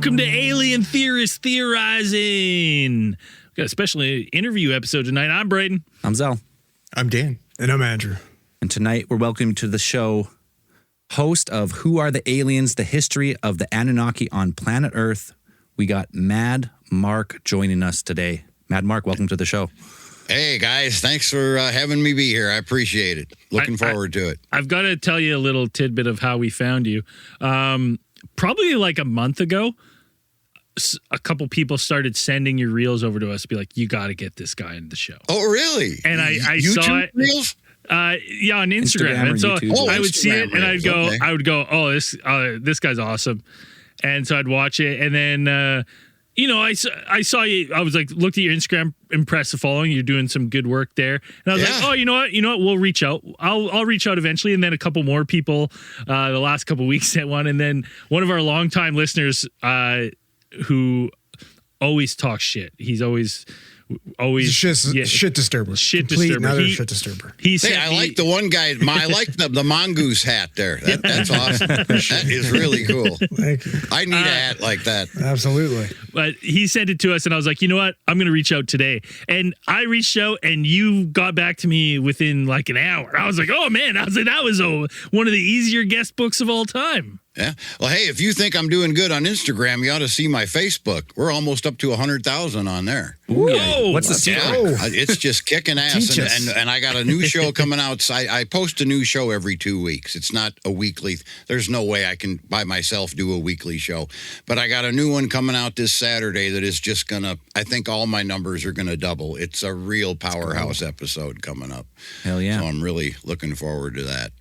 Welcome to Alien Theorists Theorizing. We've got a special interview episode tonight. I'm Braden. I'm Zell. I'm Dan. And I'm Andrew. And tonight we're welcoming to the show host of Who Are the Aliens? The History of the Anunnaki on Planet Earth. We got Mad Mark joining us today. Mad Mark, welcome to the show. Hey, guys. Thanks for having me be here. I appreciate it. Looking forward to it. I've got to tell you a little tidbit of how we found you. Probably like a month ago, a couple people started sending your reels over to us to be like, you got to get this guy in the show. Oh, really? And I YouTube saw it. Reels? Yeah, on Instagram. And so YouTube. I would see it and I'd go, okay. I would go, oh, this guy's awesome. And so I'd watch it. And then, I saw you. I was like, looked at your Instagram, impressive following. You're doing some good work there. And I was like, oh, you know what? We'll reach out. I'll reach out eventually. And then a couple more people the last couple of weeks sent one. And then one of our longtime listeners who always talks shit. He's always shit disturber. Shit Complete disturber. Another shit disturber. I like the one guy. I like the mongoose hat there. That's awesome. That is really cool. Thank you. I need a hat like that. Absolutely. But he sent it to us, and I was like, you know what? I'm going to reach out today. And I reached out, and you got back to me within like an hour. I was like, oh, man. I was like, that was one of the easier guest books of all time. Yeah. Well, hey, if you think I'm doing good on Instagram, you ought to see my Facebook. We're almost up to 100,000 on there. Whoa. What's the secret? Yeah, it's just kicking ass. Teach us. And I got a new show coming out. I post a new show every 2 weeks. It's not a weekly. There's no way I can, by myself, do a weekly show. But I got a new one coming out this Saturday that is just going to, I think all my numbers are going to double. It's a real powerhouse episode coming up. Hell yeah. So I'm really looking forward to that.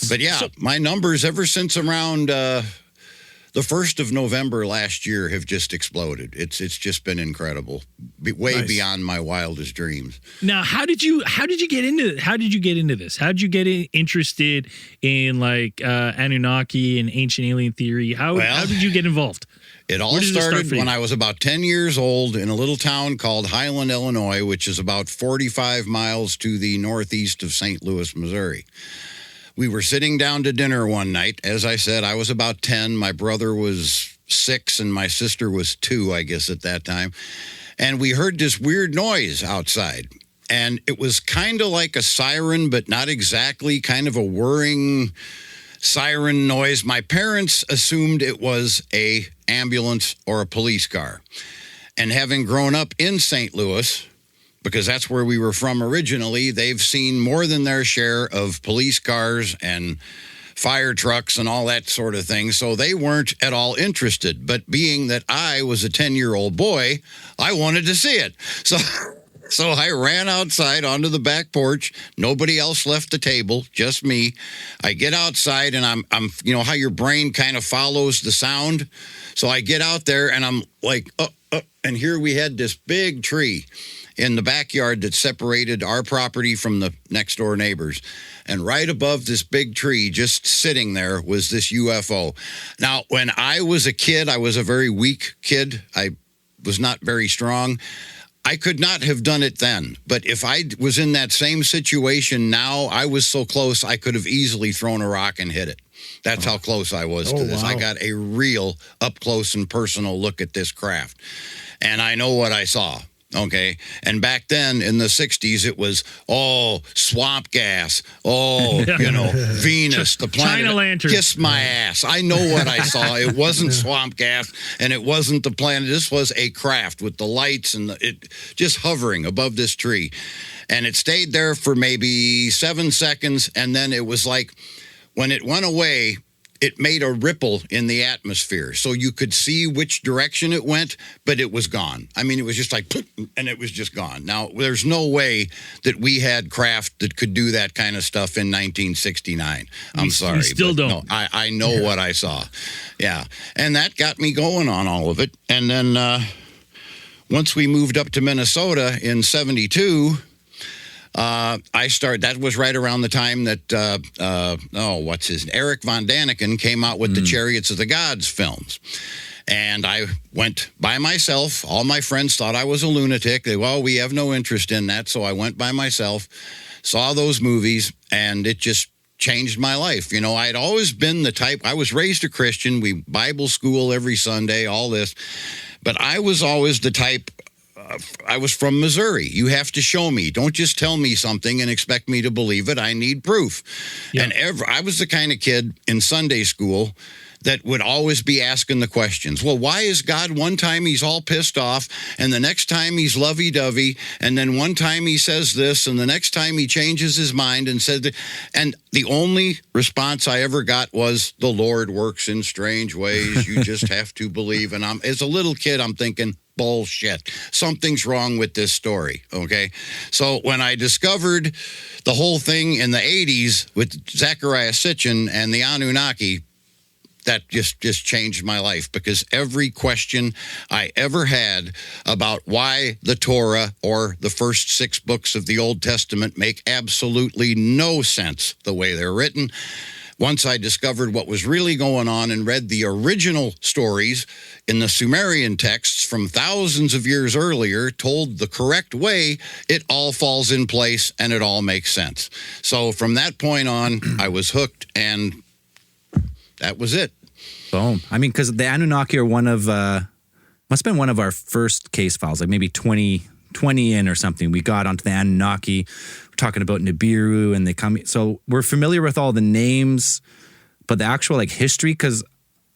But yeah, my numbers ever since around the 1st of November last year have just exploded. It's just been incredible, way beyond my wildest dreams. Now, how did you get into this? How did you get interested in like Anunnaki and ancient alien theory? How did you get involved? It all started when I was about 10 years old in a little town called Highland, Illinois, which is about 45 miles to the northeast of St. Louis, Missouri. We were sitting down to dinner one night. As I said, I was about 10. My brother was 6 and my sister was 2, I guess, at that time. And we heard this weird noise outside. And it was kind of like a siren, but not exactly, kind of a whirring siren noise. My parents assumed it was a ambulance or a police car. And having grown up in St. Louis, because that's where we were from originally, they've seen more than their share of police cars and fire trucks and all that sort of thing. So they weren't at all interested. But being that I was a 10-year-old boy, I wanted to see it. So I ran outside onto the back porch. Nobody else left the table, just me. I get outside and I'm how your brain kind of follows the sound. So I get out there and I'm like, and here we had this big tree in the backyard that separated our property from the next door neighbors. And right above this big tree, just sitting there, was this UFO. Now, when I was a kid, I was a very weak kid. I was not very strong. I could not have done it then. But if I was in that same situation now, I was so close, I could have easily thrown a rock and hit it. That's how close I was to this. Wow. I got a real up close and personal look at this craft. And I know what I saw. Okay. And back then in the 60s, it was, swamp gas. Venus, the planet. China Lantern. Kiss my ass. I know what I saw. It wasn't swamp gas and it wasn't the planet. This was a craft with the lights and it just hovering above this tree. And it stayed there for maybe 7 seconds. And then it was like when it went away, it made a ripple in the atmosphere. So you could see which direction it went, but it was gone. I mean, it was just like, and it was just gone. Now, there's no way that we had craft that could do that kind of stuff in 1969. I'm sorry. We still don't. No, I know what I saw. Yeah. And that got me going on all of it. And then once we moved up to Minnesota in 72, that was right around the time that, Eric Von Daniken came out with the Chariots of the Gods films. And I went by myself. All my friends thought I was a lunatic. We have no interest in that. So I went by myself, saw those movies, and it just changed my life. You know, I'd always been the type, I was raised a Christian. We Bible school every Sunday, all this. But I was always the type, I was from Missouri. You have to show me. Don't just tell me something and expect me to believe it. I need proof. Yeah. And I was the kind of kid in Sunday school that would always be asking the questions. Well, why is God one time he's all pissed off, and the next time he's lovey-dovey, and then one time he says this, and the next time he changes his mind and said that, and the only response I ever got was, the Lord works in strange ways. You just have to believe. And as a little kid, I'm thinking, bullshit. Something's wrong with this story, okay? So when I discovered the whole thing in the 80s with Zecharia Sitchin and the Anunnaki, that just changed my life, because every question I ever had about why the Torah or the first 6 books of the Old Testament make absolutely no sense the way they're written. Once I discovered what was really going on and read the original stories in the Sumerian texts from thousands of years earlier, told the correct way, it all falls in place and it all makes sense. So from that point on, I was hooked, and that was it. Boom. I mean, because the Anunnaki are must have been one of our first case files, like maybe 20 in or something. We got onto the Anunnaki. We're talking about Nibiru, and they come. So we're familiar with all the names, but the actual like history, because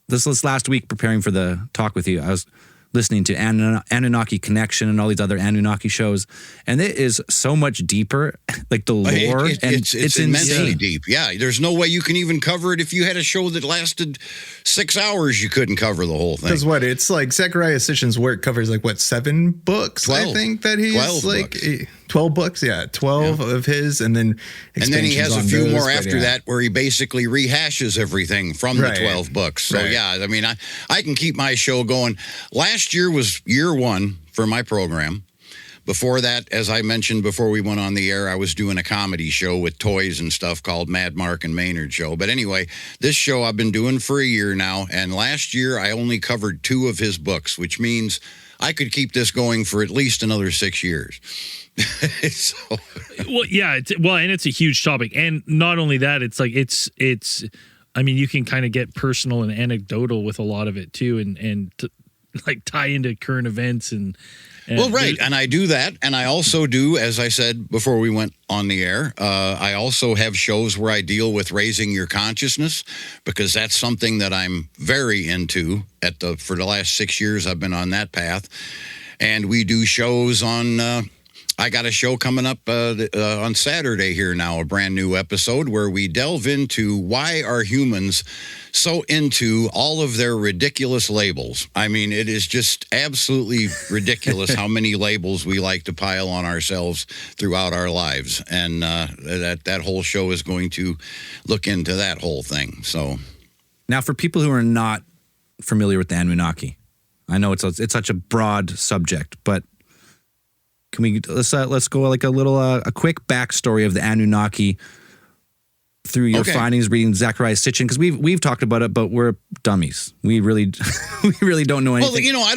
this was last week preparing for the talk with you, I was listening to Anunnaki Connection and all these other Anunnaki shows, and it is so much deeper, like the lore. It's immensely deep. Yeah, there's no way you can even cover it. If you had a show that lasted 6 hours, you couldn't cover the whole thing. Because it's like Zecharia Sitchin's work covers like 7 books, 12. I think that he's 12 like books. 12 books, 12 of his, and then he has a few more after that where he basically rehashes everything from the 12 books. So yeah, I mean, I can keep my show going. Last year was year 1 for my program. Before that, as I mentioned before we went on the air, I was doing a comedy show with toys and stuff called Mad Mark and Maynard Show. But anyway, this show I've been doing for a year now, and last year I only covered 2 of his books, which means I could keep this going for at least another 6 years. So. Well, yeah, and it's a huge topic, and not only that, it's like it's. I mean, you can kind of get personal and anecdotal with a lot of it too, and like tie into current events and well, right, and I do that, and I also do, as I said before we went on the air, I also have shows where I deal with raising your consciousness, because that's something that I'm very into. For the last 6 years, I've been on that path, and we do shows on. I got a show coming up on Saturday here now, a brand new episode where we delve into why are humans so into all of their ridiculous labels. I mean, it is just absolutely ridiculous how many labels we like to pile on ourselves throughout our lives. And that whole show is going to look into that whole thing. So now, for people who are not familiar with the Anunnaki, I know it's such a broad subject, but let's go like a quick backstory of the Anunnaki through your findings reading Zecharia Sitchin, because we've talked about it, but we're dummies. We really don't know anything. Well, you know, I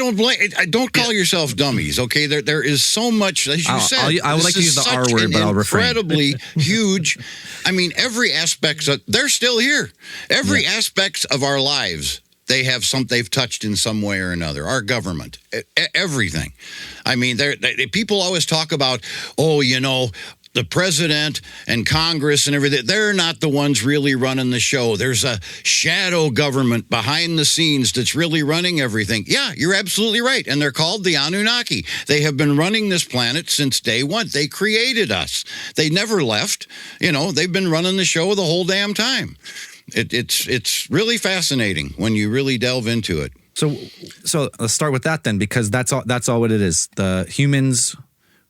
don't call yourself dummies. Okay, there is so much, as you said. I would like to use the R word, but I'll refrain. Incredibly huge. I mean, every aspect. They're still here. Every aspect of our lives. They've touched in some way or another. Our government, everything. I mean, people always talk about, the president and Congress and everything. They're not the ones really running the show. There's a shadow government behind the scenes that's really running everything. Yeah, you're absolutely right. And they're called the Anunnaki. They have been running this planet since day one. They created us. They never left. They've been running the show the whole damn time. It's really fascinating when you really delve into it. So let's start with that then, because that's all what it is. The humans,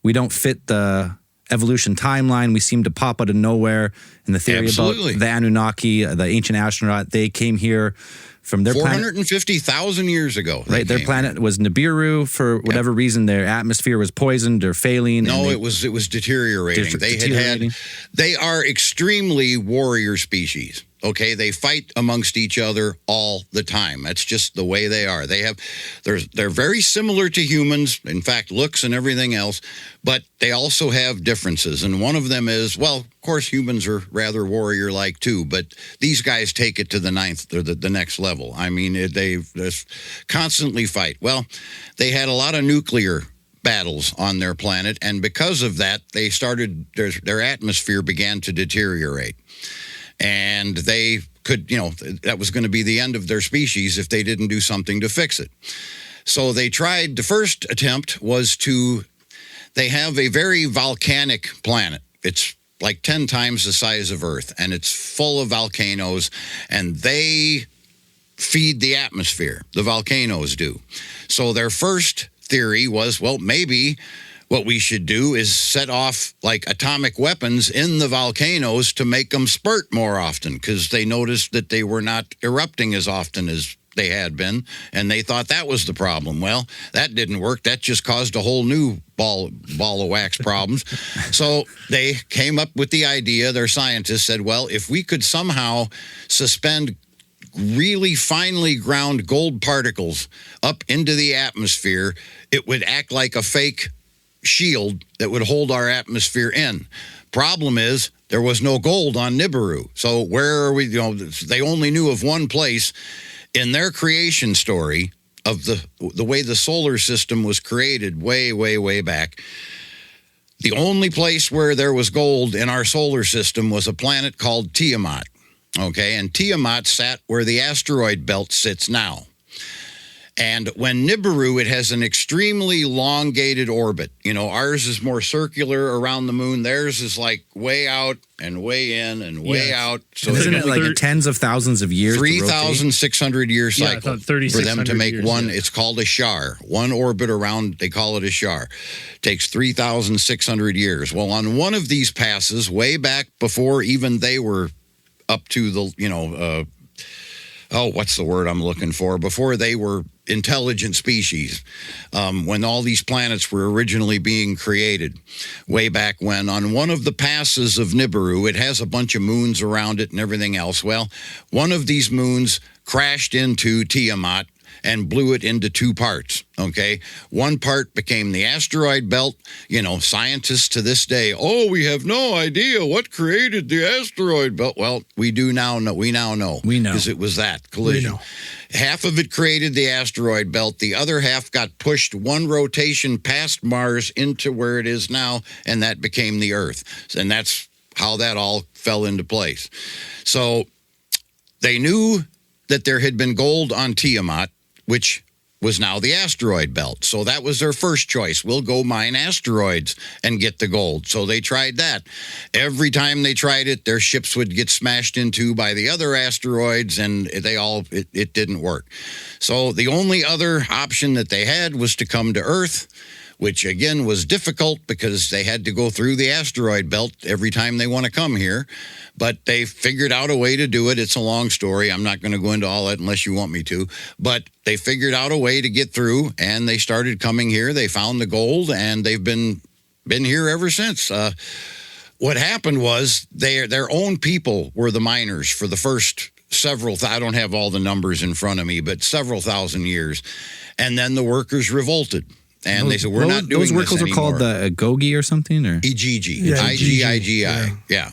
we don't fit the evolution timeline. We seem to pop out of nowhere. And the theory about the Anunnaki, the ancient astronaut, they came here from their 450,000 years ago. Right, their planet was Nibiru. For whatever reason, their atmosphere was poisoned or failing. No, it was deteriorating. They are extremely warrior species. Okay, they fight amongst each other all the time. That's just the way they are. They're very similar to humans, in fact, looks and everything else, but they also have differences. And one of them is, well, of course, humans are rather warrior-like too, but these guys take it to the ninth or the next level. I mean, they just constantly fight. Well, they had a lot of nuclear battles on their planet, and because of that, they started their atmosphere began to deteriorate. And they could, that was going to be the end of their species if they didn't do something to fix it. So they tried, the first attempt was they have a very volcanic planet. It's like 10 times the size of Earth, and it's full of volcanoes, and they feed the atmosphere. The volcanoes do. So their first theory was, well, maybe what we should do is set off like atomic weapons in the volcanoes to make them spurt more often, because they noticed that they were not erupting as often as they had been, and they thought that was the problem. Well, that didn't work. That just caused a whole new ball of wax problems. So they came up with the idea, their scientists said, well, if we could somehow suspend really finely ground gold particles up into the atmosphere, it would act like a fake shield that would hold our atmosphere in. Problem is, there was no gold on Nibiru. So where are we? They only knew of one place in their creation story of the way the solar system was created way, way, way back. The only place where there was gold in our solar system was a planet called Tiamat. Okay, and Tiamat sat where the asteroid belt sits now. And when Nibiru, it has an extremely elongated orbit. Ours is more circular around the moon. Theirs is like way out and way in and way out. So isn't it like tens of thousands of years? 3,600 year cycle for them to make one. Yeah. It's called a shar. One orbit around, they call it a shar. Takes 3,600 years. Well, on one of these passes, way back before even they were up to the, what's the word I'm looking for? Before they were intelligent species, when all these planets were originally being created, way back when, on one of the passes of Nibiru, it has a bunch of moons around it and everything else. Well, one of these moons crashed into Tiamat and blew it into two parts, okay? One part became the asteroid belt. Scientists to this day, we have no idea what created the asteroid belt. Well, we do now know. We now know. We know. Because it was that collision. Half of it created the asteroid belt. The other half got pushed one rotation past Mars into where it is now, and that became the Earth. And that's how that all fell into place. So they knew that there had been gold on Tiamat, which was now the asteroid belt. So that was their first choice. We'll go mine asteroids and get the gold. So they tried that. Every time they tried it, their ships would get smashed into by the other asteroids, and it didn't work. So the only other option that they had was to come to Earth, which again was difficult because they had to go through the asteroid belt every time they want to come here. But they figured out a way to do it. It's a long story. I'm not going to go into all that unless you want me to. But they figured out a way to get through, and they started coming here. They found the gold, and they've been here ever since. What happened was their own people were the miners for the first I don't have all the numbers in front of me, but several thousand years. And then the workers revolted. And they said, we're not doing this anymore. Those workers were called the Agogi or something? Or? Igigi. Yeah, I-G-I-G-I. Yeah.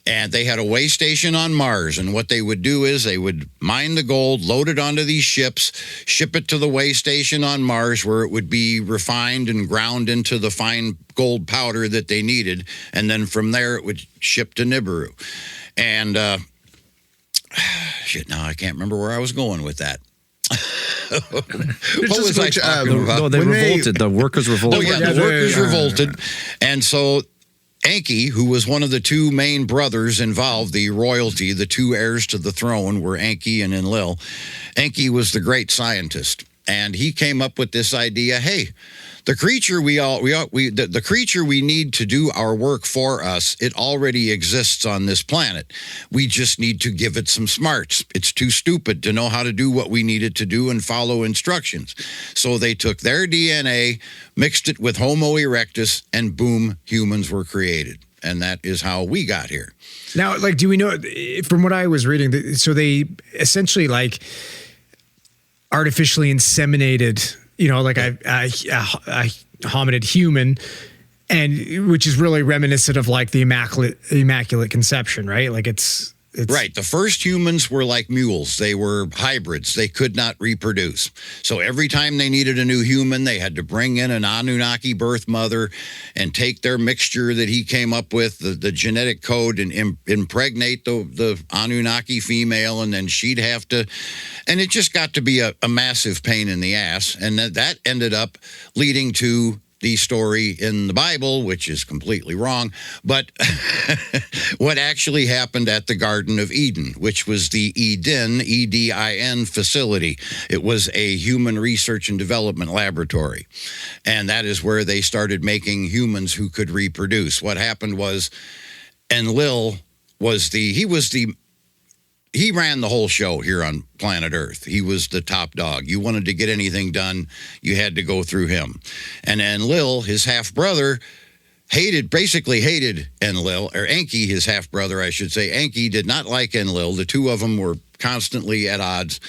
And they had a way station on Mars. And what they would do is they would mine the gold, load it onto these ships, ship it to the way station on Mars where it would be refined and ground into the fine gold powder that they needed. And then from there, it would ship to Nibiru. And, now I can't remember where I was going with that. What was I talking about? No, they revolted. The workers revolted. Oh, yeah, the workers revolted. And so Enki, who was one of the two main brothers involved, the royalty, the two heirs to the throne were Enki and Enlil. Enki was the great scientist, and he came up with this idea, hey, the creature the creature we need to do our work for us, it already exists on this planet. We just need to give it some smarts. It's too stupid to know how to do what we need it to do and follow instructions. So they took their DNA, mixed it with Homo erectus, and boom, humans were created. and that is how we got here. Now, like, do we know from what I was reading? So they essentially like artificially inseminated, like a hominid human, and which is really reminiscent of like the immaculate conception, right? Like it's right. The first humans were like mules. They were hybrids. They could not reproduce. So every time they needed a new human, they had to bring in an Anunnaki birth mother and take their mixture that he came up with, the genetic code, and impregnate the Anunnaki female, and then she'd have to, and it just got to be a massive pain in the ass. And that ended up leading to the story in the Bible, which is completely wrong, but what actually happened at the Garden of Eden, which was the Eden, EDIN facility. It was a human research and development laboratory, and that is where they started making humans who could reproduce. What happened was, Enlil he ran the whole show here on planet Earth. He was the top dog. You wanted to get anything done, you had to go through him. And Enlil, his half-brother, basically hated Enlil, or Enki, his half-brother, I should say. Enki did not like Enlil. The two of them were constantly at odds.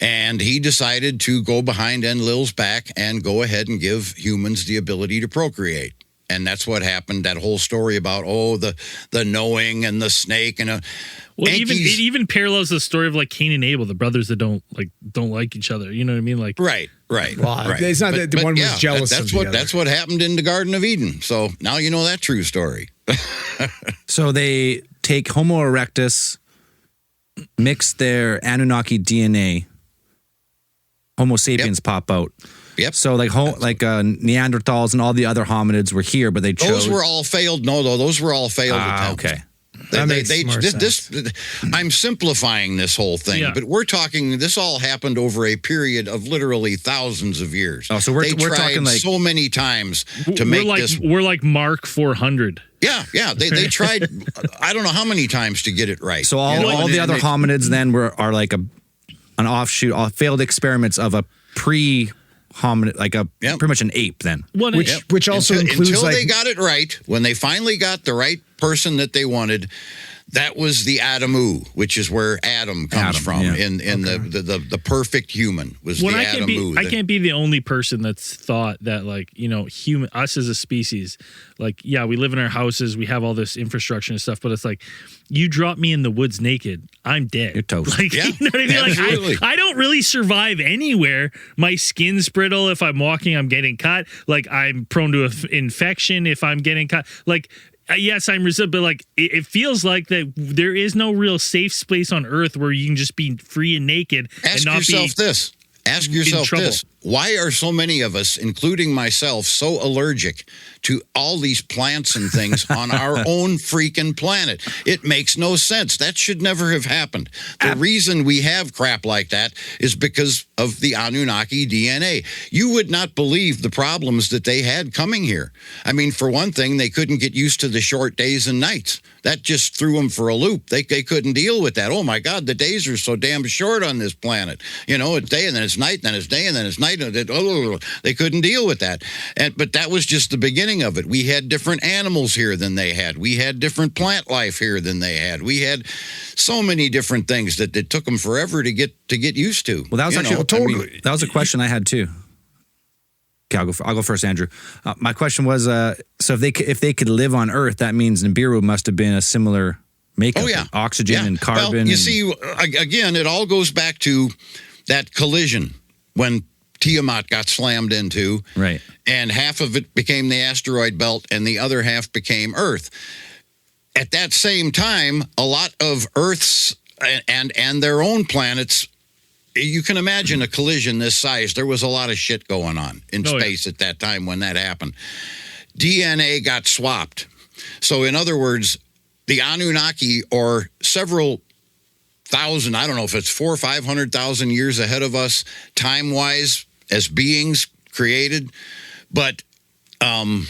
And he decided to go behind Enlil's back and go ahead and give humans the ability to procreate. And that's what happened. That whole story about the knowing and the snake and well, it even parallels the story of like Cain and Abel, the brothers that don't like each other. You know what I mean? Like right. Well, it's not that one was jealous. That's what happened in the Garden of Eden. So now you know that true story. So they take Homo erectus, mix their Anunnaki DNA, Homo sapiens pop out. Yep. So Neanderthals and all the other hominids were here, but they chose. Those were all failed. No, those were all failed attempts. Okay. I'm simplifying this whole thing, but we're talking. This all happened over a period of literally thousands of years. Oh, so we're talking like so many times to make this. We're like Mark 400. Yeah. They tried. I don't know how many times to get it right. So all the other hominids then are like an offshoot, failed experiments of a pre-hominid, like pretty much an ape then. Which also includes until they got it right. When they finally got the right person that they wanted, that was the Adamu, which is where Adam comes from. Yeah. In the perfect human was the Adamu. I can't be the only person that's thought that us as a species, we live in our houses, we have all this infrastructure and stuff, but it's like you drop me in the woods naked, I'm dead. You're toast. You know what I mean? Absolutely. I don't really survive anywhere. My skin's brittle. If I'm walking, I'm getting cut. I'm prone to infection if I'm getting cut. Yes, I'm resilient, but it feels like that there is no real safe space on Earth where you can just be free and naked. Ask yourself this. Why are so many of us, including myself, so allergic to all these plants and things on our own freaking planet? It makes no sense. That should never have happened. The reason we have crap like that is because of the Anunnaki DNA. You would not believe the problems that they had coming here. I mean, for one thing, they couldn't get used to the short days and nights. That just threw them for a loop. They couldn't deal with that. Oh, my God, the days are so damn short on this planet. It's day and then it's night, then it's day and then it's night. They couldn't deal with that. But that was just the beginning of it. We had different animals here than they had. We had different plant life here than they had. We had so many different things that it took them forever to get used to. Well, that was that was a question I had too. Okay, I'll go first, Andrew. My question was, so if they could live on Earth, that means Nibiru must have been a similar makeup. Oh, yeah. Oxygen and carbon. Well, you see, again, it all goes back to that collision when Tiamat got slammed into. Right. And half of it became the asteroid belt and the other half became Earth. At that same time, a lot of Earth's and their own planets, you can imagine a collision this size. There was a lot of shit going on in space at that time when that happened. DNA got swapped. So in other words, the Anunnaki are several thousand, I don't know if it's 400,000 or 500,000 years ahead of us, time-wise, as beings created. But, oh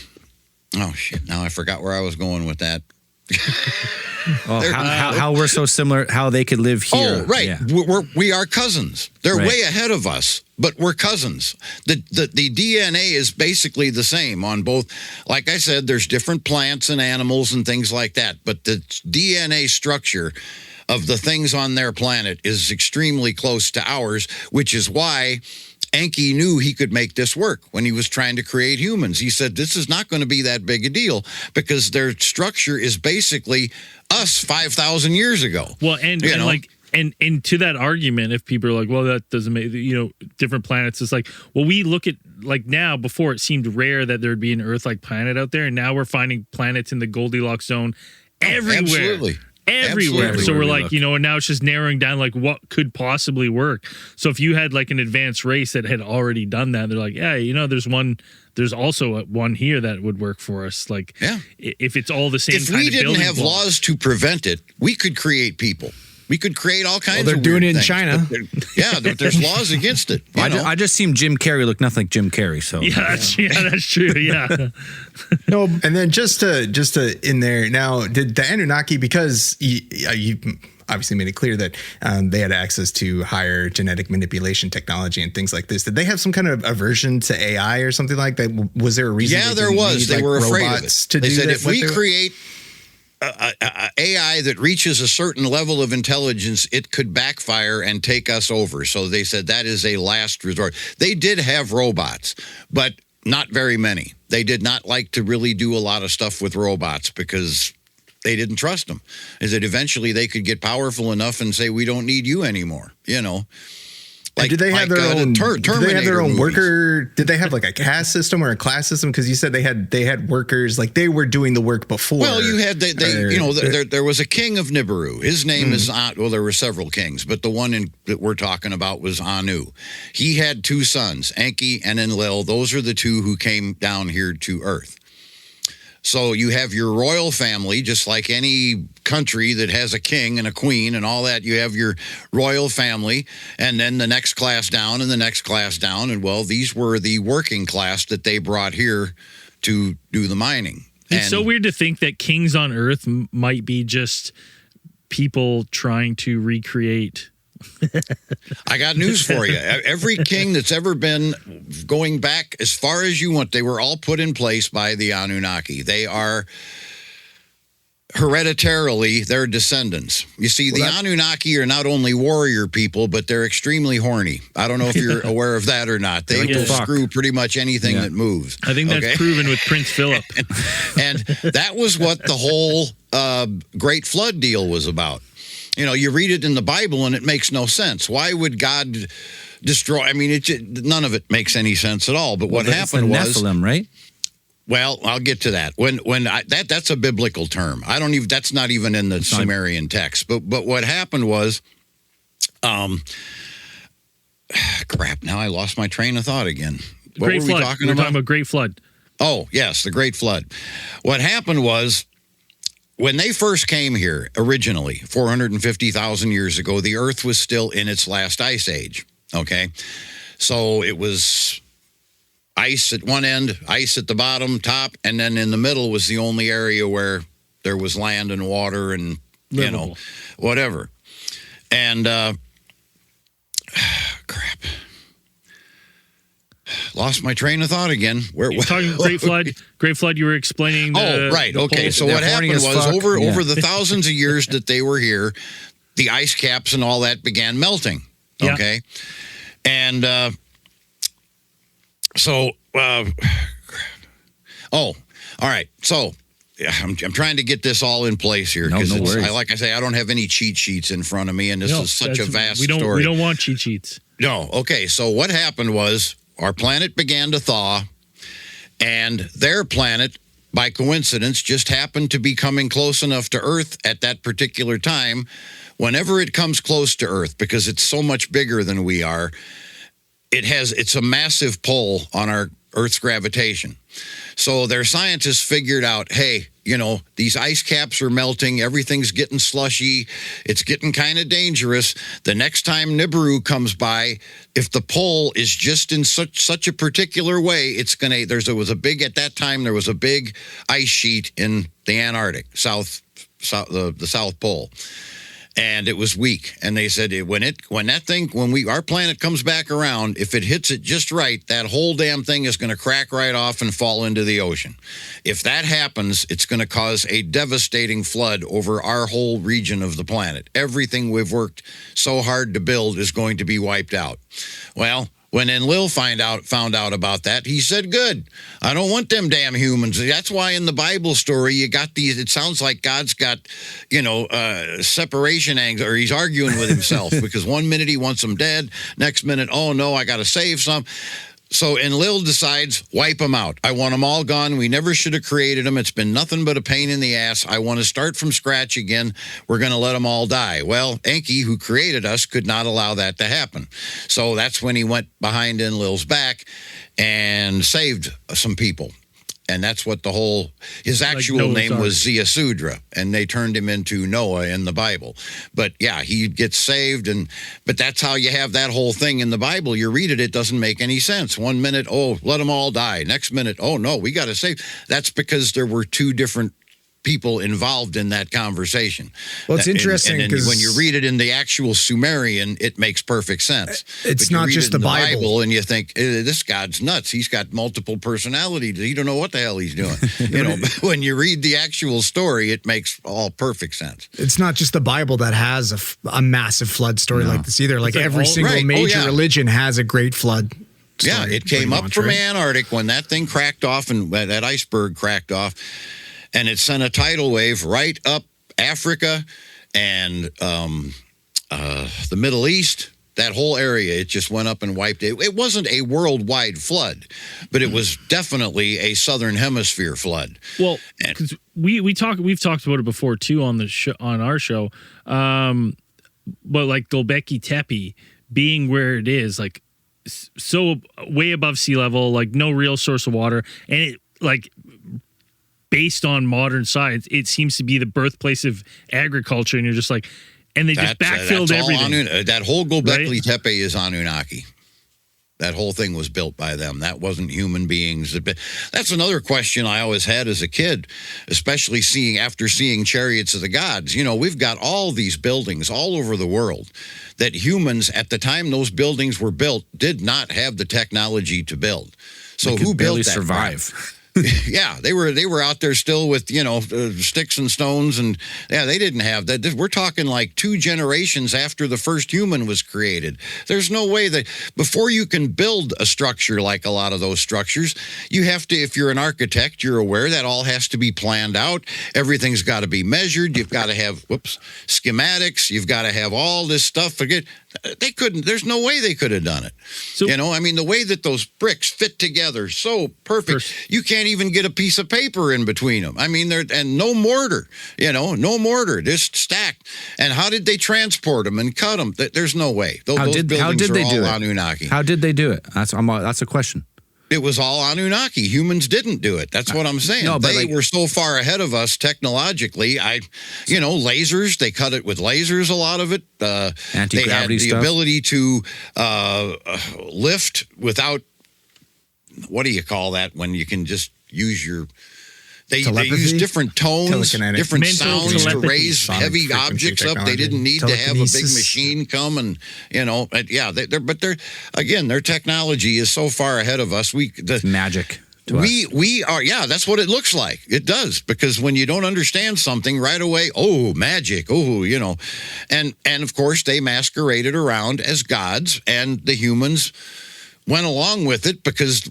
shit, now I forgot where I was going with that. How we're so similar, how they could live here. Oh, right. Yeah. We are cousins. They're way ahead of us, but we're cousins. The DNA is basically the same on both. Like I said, there's different plants and animals and things like that, but the DNA structure of the things on their planet is extremely close to ours, which is why Enki knew he could make this work when he was trying to create humans. He said, this is not going to be that big a deal because their structure is basically us 5,000 years ago. Well, and to that argument, if people are like, well, that doesn't make, different planets, it's like, well, we look at, like now, before it seemed rare that there'd be an Earth-like planet out there, and now we're finding planets in the Goldilocks zone everywhere. Absolutely. Everywhere. Absolutely. So we're like, and now it's just narrowing down like what could possibly work. So if you had like an advanced race that had already done that, they're like, yeah, there's also one here that would work for us. Like, if it's all the same if kind we of didn't building have block. laws to prevent it, we could create people. We could create all kinds they're of doing weird it in things. China. But there's laws against it. I just seen Jim Carrey look nothing like Jim Carrey. So that's true. Yeah. No, and then just to in there now, did the Anunnaki, because you obviously made it clear that they had access to higher genetic manipulation technology and things like this. Did they have some kind of aversion to AI or something like that? Was there a reason? Yeah, there was. They were afraid of it. They said if we create a AI that reaches a certain level of intelligence, it could backfire and take us over. So they said that is a last resort. They did have robots, but not very many. They did not like to really do a lot of stuff with robots because they didn't trust them. Is that eventually they could get powerful enough and say, we don't need you anymore, Like, did they have their own? Did they have their own movies. worker? Did they have like a caste system or a class system? Because you said they had workers, like they were doing the work before. Well, you had there was a king of Nibiru. His name is well, there were several kings, but the one that we're talking about was Anu. He had two sons, Enki and Enlil. Those are the two who came down here to Earth. So you have your royal family, just like any country that has a king and a queen and all that. You have your royal family, and then the next class down and the next class down. And, well, these were the working class that they brought here to do the mining. It's so weird to think that kings on Earth might be just people trying to recreate. I got news for you. Every king that's ever been, going back as far as you want, they were all put in place by the Anunnaki. They are hereditarily their descendants. You see, the Anunnaki are not only warrior people, but they're extremely horny. I don't know if you're aware of that or not. They will screw pretty much anything that moves. I think that's proven with Prince Philip. and that was what the whole Great Flood deal was about. You read it in the Bible and it makes no sense. Why would God destroy? I mean, none of it makes any sense at all. But what happened was Nephilim, right? Well, I'll get to that. That's a biblical term. I don't even. That's not even in the Sumerian text. But what happened was, crap. Now I lost my train of thought again. What Great were Flood. we talking We're about? talking about Great Flood. Oh yes, the Great Flood. What happened was, when they first came here, originally, 450,000 years ago, the Earth was still in its last ice age, okay? So it was ice at one end, ice at the bottom, top, and then in the middle was the only area where there was land and water and, whatever. And, crap. Lost my train of thought again. You're talking Great Flood. Great Flood, you were explaining right. Okay. So what happened was over the thousands of years that they were here, the ice caps and all that began melting. Okay. And all right. So I'm trying to get this all in place here because like I say, I don't have any cheat sheets in front of me, and this is such a vast story. We don't want cheat sheets. No. Okay. So what happened was our planet began to thaw, and their planet, by coincidence, just happened to be coming close enough to Earth at that particular time. Whenever it comes close to Earth, because it's so much bigger than we are, it's a massive pull on our Earth's gravitation. So their scientists figured out, hey, these ice caps are melting. Everything's getting slushy. It's getting kind of dangerous. The next time Nibiru comes by, if the pull is just in such a particular way, it's going to, at that time, there was a big ice sheet in the Antarctic, South the South Pole. And it was weak. And they said when our planet comes back around, if it hits it just right, that whole damn thing is going to crack right off and fall into the ocean. If that happens, it's going to cause a devastating flood over our whole region of the planet. Everything we've worked so hard to build is going to be wiped out. Well, when Enlil found out about that, he said, good, I don't want them damn humans. That's why in the Bible story, you got these, it sounds like God's got, separation anxiety, or he's arguing with himself because one minute he wants them dead, next minute, oh no, I got to save some. So Enlil decides, wipe them out. I want them all gone. We never should have created them. It's been nothing but a pain in the ass. I want to start from scratch again. We're going to let them all die. Well, Enki, who created us, could not allow that to happen. So that's when he went behind Enlil's back and saved some people. And that's what his actual name was Ziusudra, and they turned him into Noah in the Bible. But yeah, he gets saved, but that's how you have that whole thing in the Bible. You read it, it doesn't make any sense. One minute, oh, let them all die. Next minute, oh no, we got to save. That's because there were two different people involved in that conversation. Well, it's interesting because when you read it in the actual Sumerian, it makes perfect sense. It's not just the Bible, and you think this God's nuts. He's got multiple personalities. He don't know what the hell he's doing. But when you read the actual story, it makes all perfect sense. It's not just the Bible that has a massive flood story like this either. Like every single major religion has a great flood story. Yeah, it came up from Antarctic when that thing cracked off and that iceberg cracked off. And it sent a tidal wave right up Africa and the Middle East, that whole area. It just went up and wiped it. It wasn't a worldwide flood, but it was definitely a southern hemisphere flood. Well, because we've talked about it before too on our show. But like Gobekli Tepe being where it is, like so way above sea level, like no real source of water, and it like. Based on modern science, it seems to be the birthplace of agriculture, and you're just like, and they just backfilled everything. That whole Gobekli Tepe is Anunnaki. That whole thing was built by them. That wasn't human beings. That's another question I always had as a kid, especially after seeing Chariots of the Gods. We've got all these buildings all over the world that humans, at the time those buildings were built, did not have the technology to build. So who built that? Survive. Yeah, they were out there still with, sticks and stones. And yeah, they didn't have that. We're talking like 2 generations after the first human was created. There's no way that before you can build a structure like a lot of those structures, you have to, if you're an architect, you're aware that all has to be planned out. Everything's got to be measured. You've got to have, schematics. You've got to have all this stuff. They couldn't, there's no way they could have done it. So, the way that those bricks fit together so perfect, you can't even get a piece of paper in between them. And no mortar, no mortar, just stacked. And how did they transport them and cut them? There's no way. Those buildings are all Anunnaki. How did they do it? That's a question. It was all Anunnaki. Humans didn't do it. That's what I'm saying. No, but they were so far ahead of us technologically. Lasers, they cut it with lasers, a lot of it. Anti-gravity they had the ability to lift without, what do you call that, when you can just use your... They use different tones, different sounds to raise heavy objects up. They didn't need to have a big machine come and, their technology is so far ahead of us. It's magic. We are, that's what it looks like. It does, because when you don't understand something right away, magic, and of course they masqueraded around as gods, and the humans went along with it because,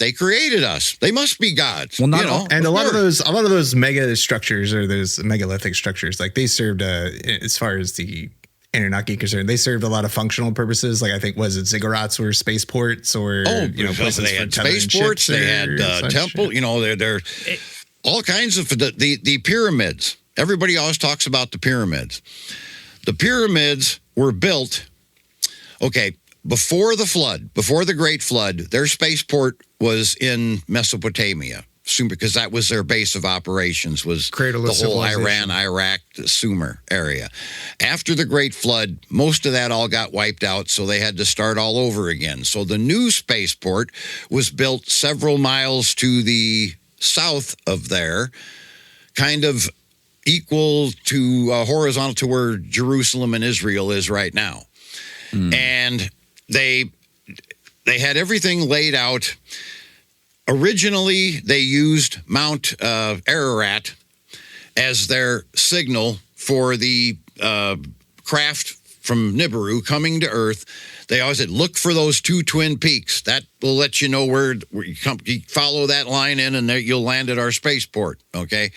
they created us. They must be gods. Well, not all. And a lot of those mega structures, or those megalithic structures, like they served, as far as the Anunnaki concerned, they served a lot of functional purposes. Like I think, was it ziggurats or spaceports, or places they had spaceports, they had temple. They're all kinds of the pyramids. Everybody always talks about the pyramids. The pyramids were built. Okay. Before the Great Flood, their spaceport was in Mesopotamia, because that was their base of operations, was the whole Iran, Iraq, the Sumer area. After the Great Flood, most of that all got wiped out, so they had to start all over again. So the new spaceport was built several miles to the south of there, kind of equal to horizontal to where Jerusalem and Israel is right now. And they had everything laid out. Originally, they used Mount Ararat as their signal for the craft from Nibiru coming to Earth. They always said, look for those two twin peaks. That will let you know where you come. You follow that line in, and there you'll land at our spaceport, okay?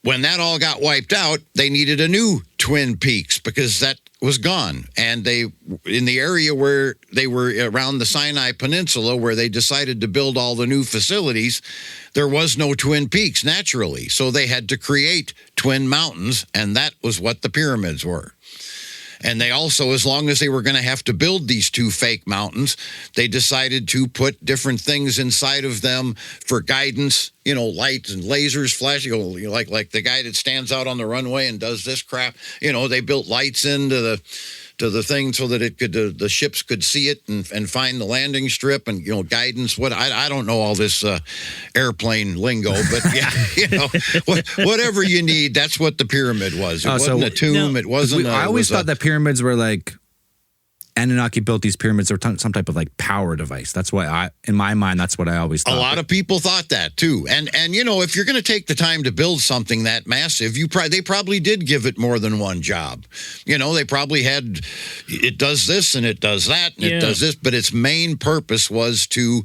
When that all got wiped out, they needed a new twin peaks because that was gone. And they, in the area where they were around the Sinai Peninsula, where they decided to build all the new facilities, there was no twin peaks naturally. So they had to create twin mountains, and that was what the pyramids were. And they also, as long as they were going to have to build these two fake mountains, they decided to put different things inside of them for guidance, you know, lights and lasers flashing, you know, like the guy that stands out on the runway and does this crap. You know, they built lights into the thing so that it could the ships could see it and find the landing strip and, you know, guidance. What I don't know all this airplane lingo, but yeah, you know, whatever you need, that's what the pyramid was. It wasn't a tomb. It wasn't. I always thought that pyramids were like Anunnaki built these pyramids or some type of like power device. That's why in my mind, that's what I always thought. A lot of people thought that too. And you know, if you're going to take the time to build something that massive, they probably did give it more than one job. You know, they probably had, it does this and it does that and it does this, but its main purpose was to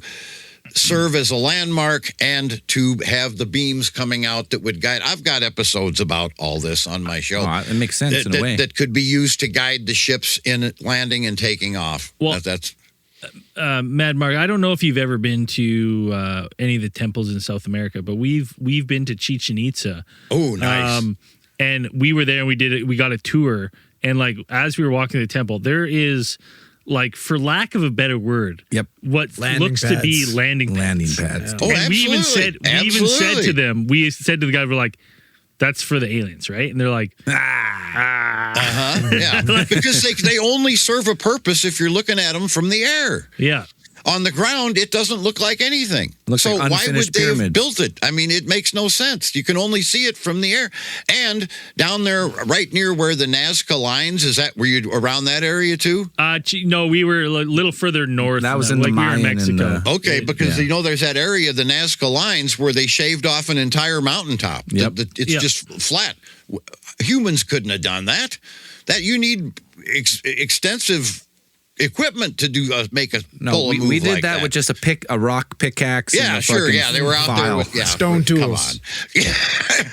serve as a landmark and to have the beams coming out that would guide. I've got episodes about all this on my show. Oh, it makes sense in a way. That could be used to guide the ships in landing and taking off. Well, that's Mad Mark, I don't know if you've ever been to any of the temples in South America, but we've been to Chichen Itza. Oh, nice. And we were there and we got a tour. And like, as we were walking the temple, there is, like, for lack of a better word, what looks to be landing pads. Yeah. Oh, and absolutely. we even said to them, we said to the guy, we're like, that's for the aliens, right? And they're like, yeah, because they only serve a purpose if you're looking at them from the air. Yeah. On the ground, it doesn't look like anything. Looks like why would they pyramids. have built it? I mean, it makes no sense. You can only see it from the air. And down there, right near where the Nazca lines, is that, were you around that area too? No, we were a little further north. That was in the Mayan Mexico. Okay, because you know there's that area, the Nazca lines, where they shaved off an entire mountaintop. Yep. It's just flat. Humans couldn't have done that. That you need extensive equipment to do make a pull a move we did like that with just a rock pickaxe. Yeah, and a sure. fucking Yeah, they were out there with stone tools. Come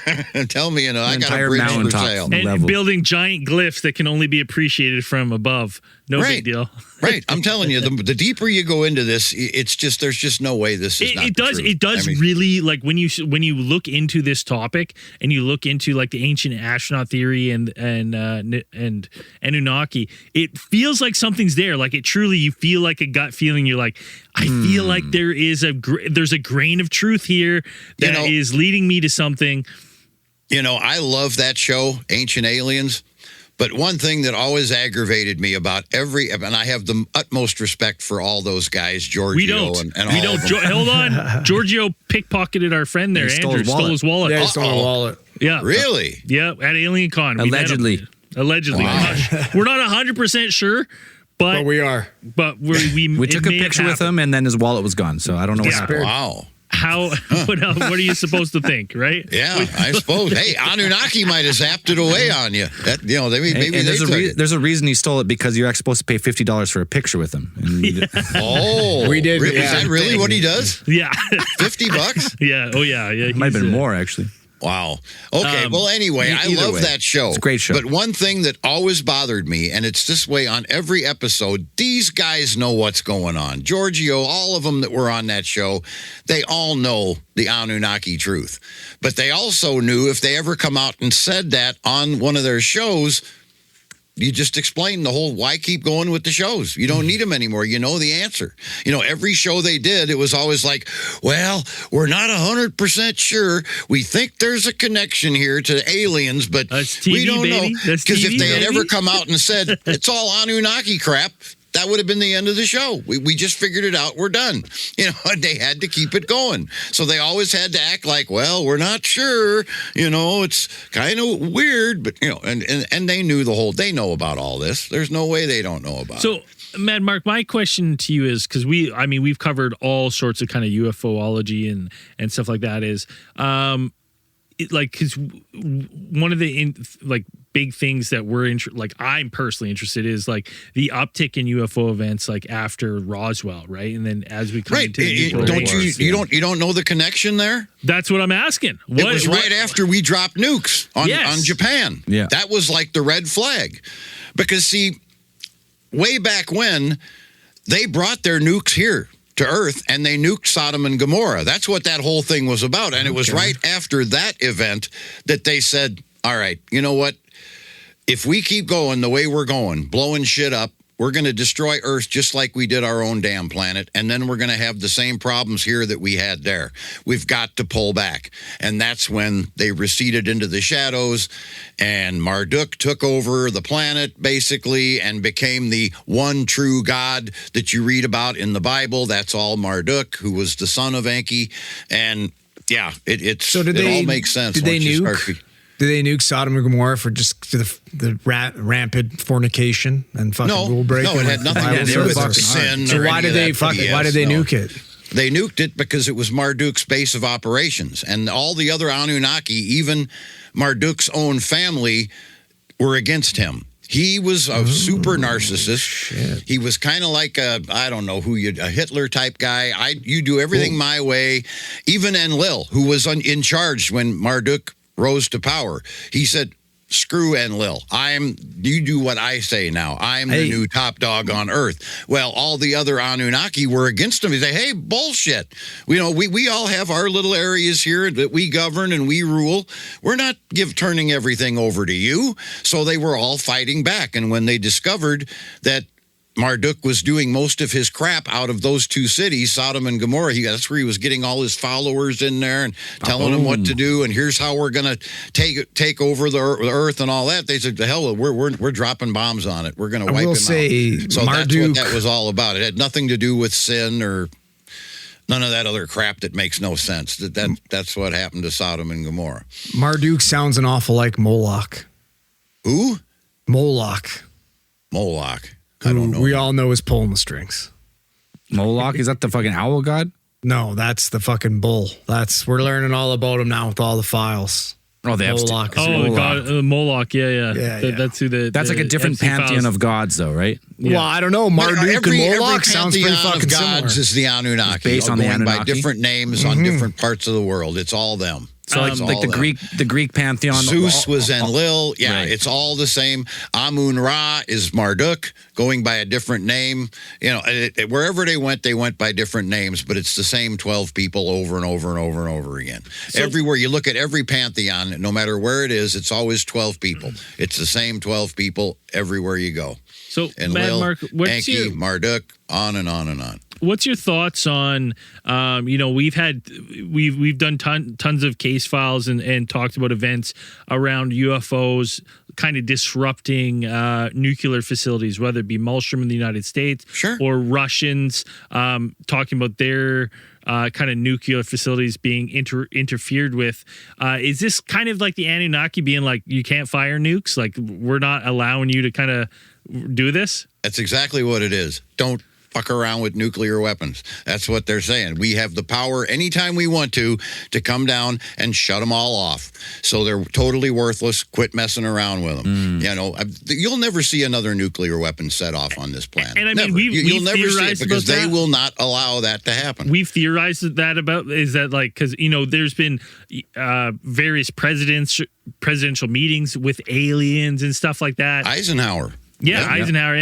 on. Yeah. Tell me, I got a entire bridge for mountaintop. sale. And level. building giant glyphs that can only be appreciated from above. No big deal. Right. I'm telling you, the deeper you go into this, it's just, there's just no way this is not It does. true. It does really, like, when you look into this topic and you look into like the ancient astronaut theory and Anunnaki, it feels like something's there. Like, it truly, you feel like a gut feeling. You're like, I feel like there's a grain of truth here that is leading me to something. You know, I love that show, Ancient Aliens. But one thing that always aggravated me about and I have the utmost respect for all those guys, Giorgio We don't. and We all don't. of them. Hold on. Giorgio pickpocketed our friend there, Andrew. Stole his wallet. Yeah, he stole a wallet. Yeah. Really? Yeah, at Alien Con. We met him. Allegedly. Wow. We're not 100% sure, but we are. But we took a picture with him, and then his wallet was gone. So I don't know what happened. Wow. How? What are you supposed to think, right? Yeah, I suppose. Hey, Anunnaki might have zapped it away on you. That, you know, maybe there's a reason he stole it, because you're actually supposed to pay $50 for a picture with him. And Oh, we did. Is that really what he does? Yeah. $50? Yeah. Oh, yeah. Yeah. it might have been more, actually. Wow. Okay. Well, anyway, I either love way, that show. it's a great show. But one thing that always bothered me, and it's this way on every episode, these guys know what's going on. Giorgio, all of them that were on that show, they all know the Anunnaki truth. But they also knew if they ever come out and said that on one of their shows, you just explain the whole why keep going with the shows. You don't need them anymore. You know the answer. You know, every show they did, it was always like, well, we're not 100% sure. We think there's a connection here to aliens, but That's TV, we don't baby. know. That's Because if TV, they had baby. ever come out and said, it's all Anunnaki crap, that would have been the end of the show. We just figured it out. We're done. You know, and they had to keep it going. So they always had to act like, well, we're not sure. You know, it's kind of weird, but, you know, and they knew they know about all this. There's no way they don't know about it. So, Mad Mark, my question to you is, because we've covered all sorts of kind of UFOlogy and stuff like that, is because one of the big things that I'm personally interested is like the uptick in UFO events like after Roswell, right? And then as we come into the you don't know the connection there? That's what I'm asking. It was right after we dropped nukes on Japan. Yeah. That was like the red flag. Because see, way back when, they brought their nukes here to Earth, and they nuked Sodom and Gomorrah. That's what that whole thing was about. And it was right after that event that they said, all right, you know what? If we keep going the way we're going, blowing shit up, we're going to destroy Earth just like we did our own damn planet, and then we're going to have the same problems here that we had there. We've got to pull back. And that's when they receded into the shadows, and Marduk took over the planet, basically, and became the one true God that you read about in the Bible. That's all Marduk, who was the son of Enki. And, yeah, it all makes sense. Did they nuke Sodom and Gomorrah for just the rampant fornication and fucking rule breaking? No, it had nothing to do with sin. So why did they nuke it? They nuked it because it was Marduk's base of operations, and all the other Anunnaki, even Marduk's own family, were against him. He was a super narcissist. Shit. He was kind of like a Hitler type guy. You do everything my way. Even Enlil, who was in charge when Marduk rose to power, he said, screw Enlil. You do what I say now. I'm the new top dog on Earth. Well, all the other Anunnaki were against him. They say, hey, bullshit. We all have our little areas here that we govern and we rule. We're not turning everything over to you. So they were all fighting back. And when they discovered that Marduk was doing most of his crap out of those two cities, Sodom and Gomorrah. That's where he was getting all his followers in there and telling them what to do. And here's how we're going to take over the earth and all that. They said, "The hell, we're dropping bombs on it. We're going to wipe him out." So Marduk, that's what that was all about. It had nothing to do with sin or none of that other crap that makes no sense. That's what happened to Sodom and Gomorrah. Marduk sounds an awful like Moloch. Who? Moloch. I don't know. We all know is pulling the strings. Moloch, is that the fucking owl god? No, that's the fucking bull. We're learning all about him now with all the files. Oh, the Moloch. Moloch. Yeah. That's who that's like a different pantheon of gods, though, right? Yeah. Well, I don't know. Marduk and Moloch sounds pretty fucking similar. Gods is the Anunnaki. It's based on the Anunnaki. By different names on different parts of the world. It's all them. So like the Greek pantheon. Zeus was Enlil. Yeah, right. It's all the same. Amun-Ra is Marduk, going by a different name. You know, wherever they went by different names, but it's the same 12 people over and over and over and over again. So, everywhere you look at every pantheon, no matter where it is, it's always 12 people. It's the same 12 people everywhere you go. So, Enlil, Mark, Enki, Marduk, on and on and on. What's your thoughts on, we've done tons of case files and talked about events around UFOs kind of disrupting nuclear facilities, whether it be Malmstrom in the United States or Russians talking about their kind of nuclear facilities being interfered with. Is this kind of like the Anunnaki being like, you can't fire nukes? Like, we're not allowing you to kind of do this? That's exactly what it is. Don't fuck around with nuclear weapons. That's what they're saying. We have the power anytime we want to come down and shut them all off. So they're totally worthless. Quit messing around with them. You know, you'll never see another nuclear weapon set off on this planet. And I mean, you'll never see it because they will not allow that to happen. We've theorized that about, is that like, because, you know, there's been various presidential meetings with aliens and stuff like that. Eisenhower. Yeah, Eisenhower.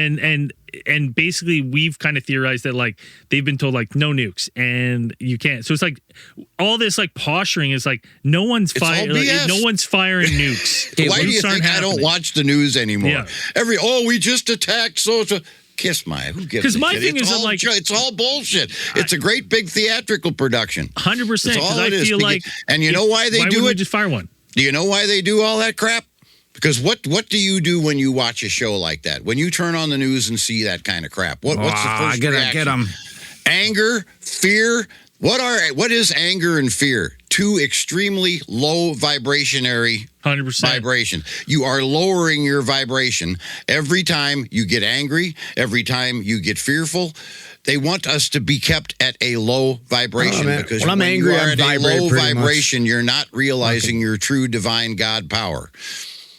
And basically we've kind of theorized that like they've been told like no nukes and you can't. So it's like all this like posturing is like no one's firing nukes. Why do you think I don't watch the news anymore? Yeah. We just attacked so kiss my who gives because my thing is it's all bullshit. It's a great big theatrical production. 100%. Because I feel like and you know why they do it? Just fire one. Do you know why they do all that crap? Because what do you do when you watch a show like that? When you turn on the news and see that kind of crap, what's the first reaction? Get them. Anger, fear. What is anger and fear? Two extremely low vibrationary 100% vibration. You are lowering your vibration every time you get angry, every time you get fearful. They want us to be kept at a low vibration because when I'm angry, you are I at a vibrate low pretty vibration, you're not realizing your true divine God power.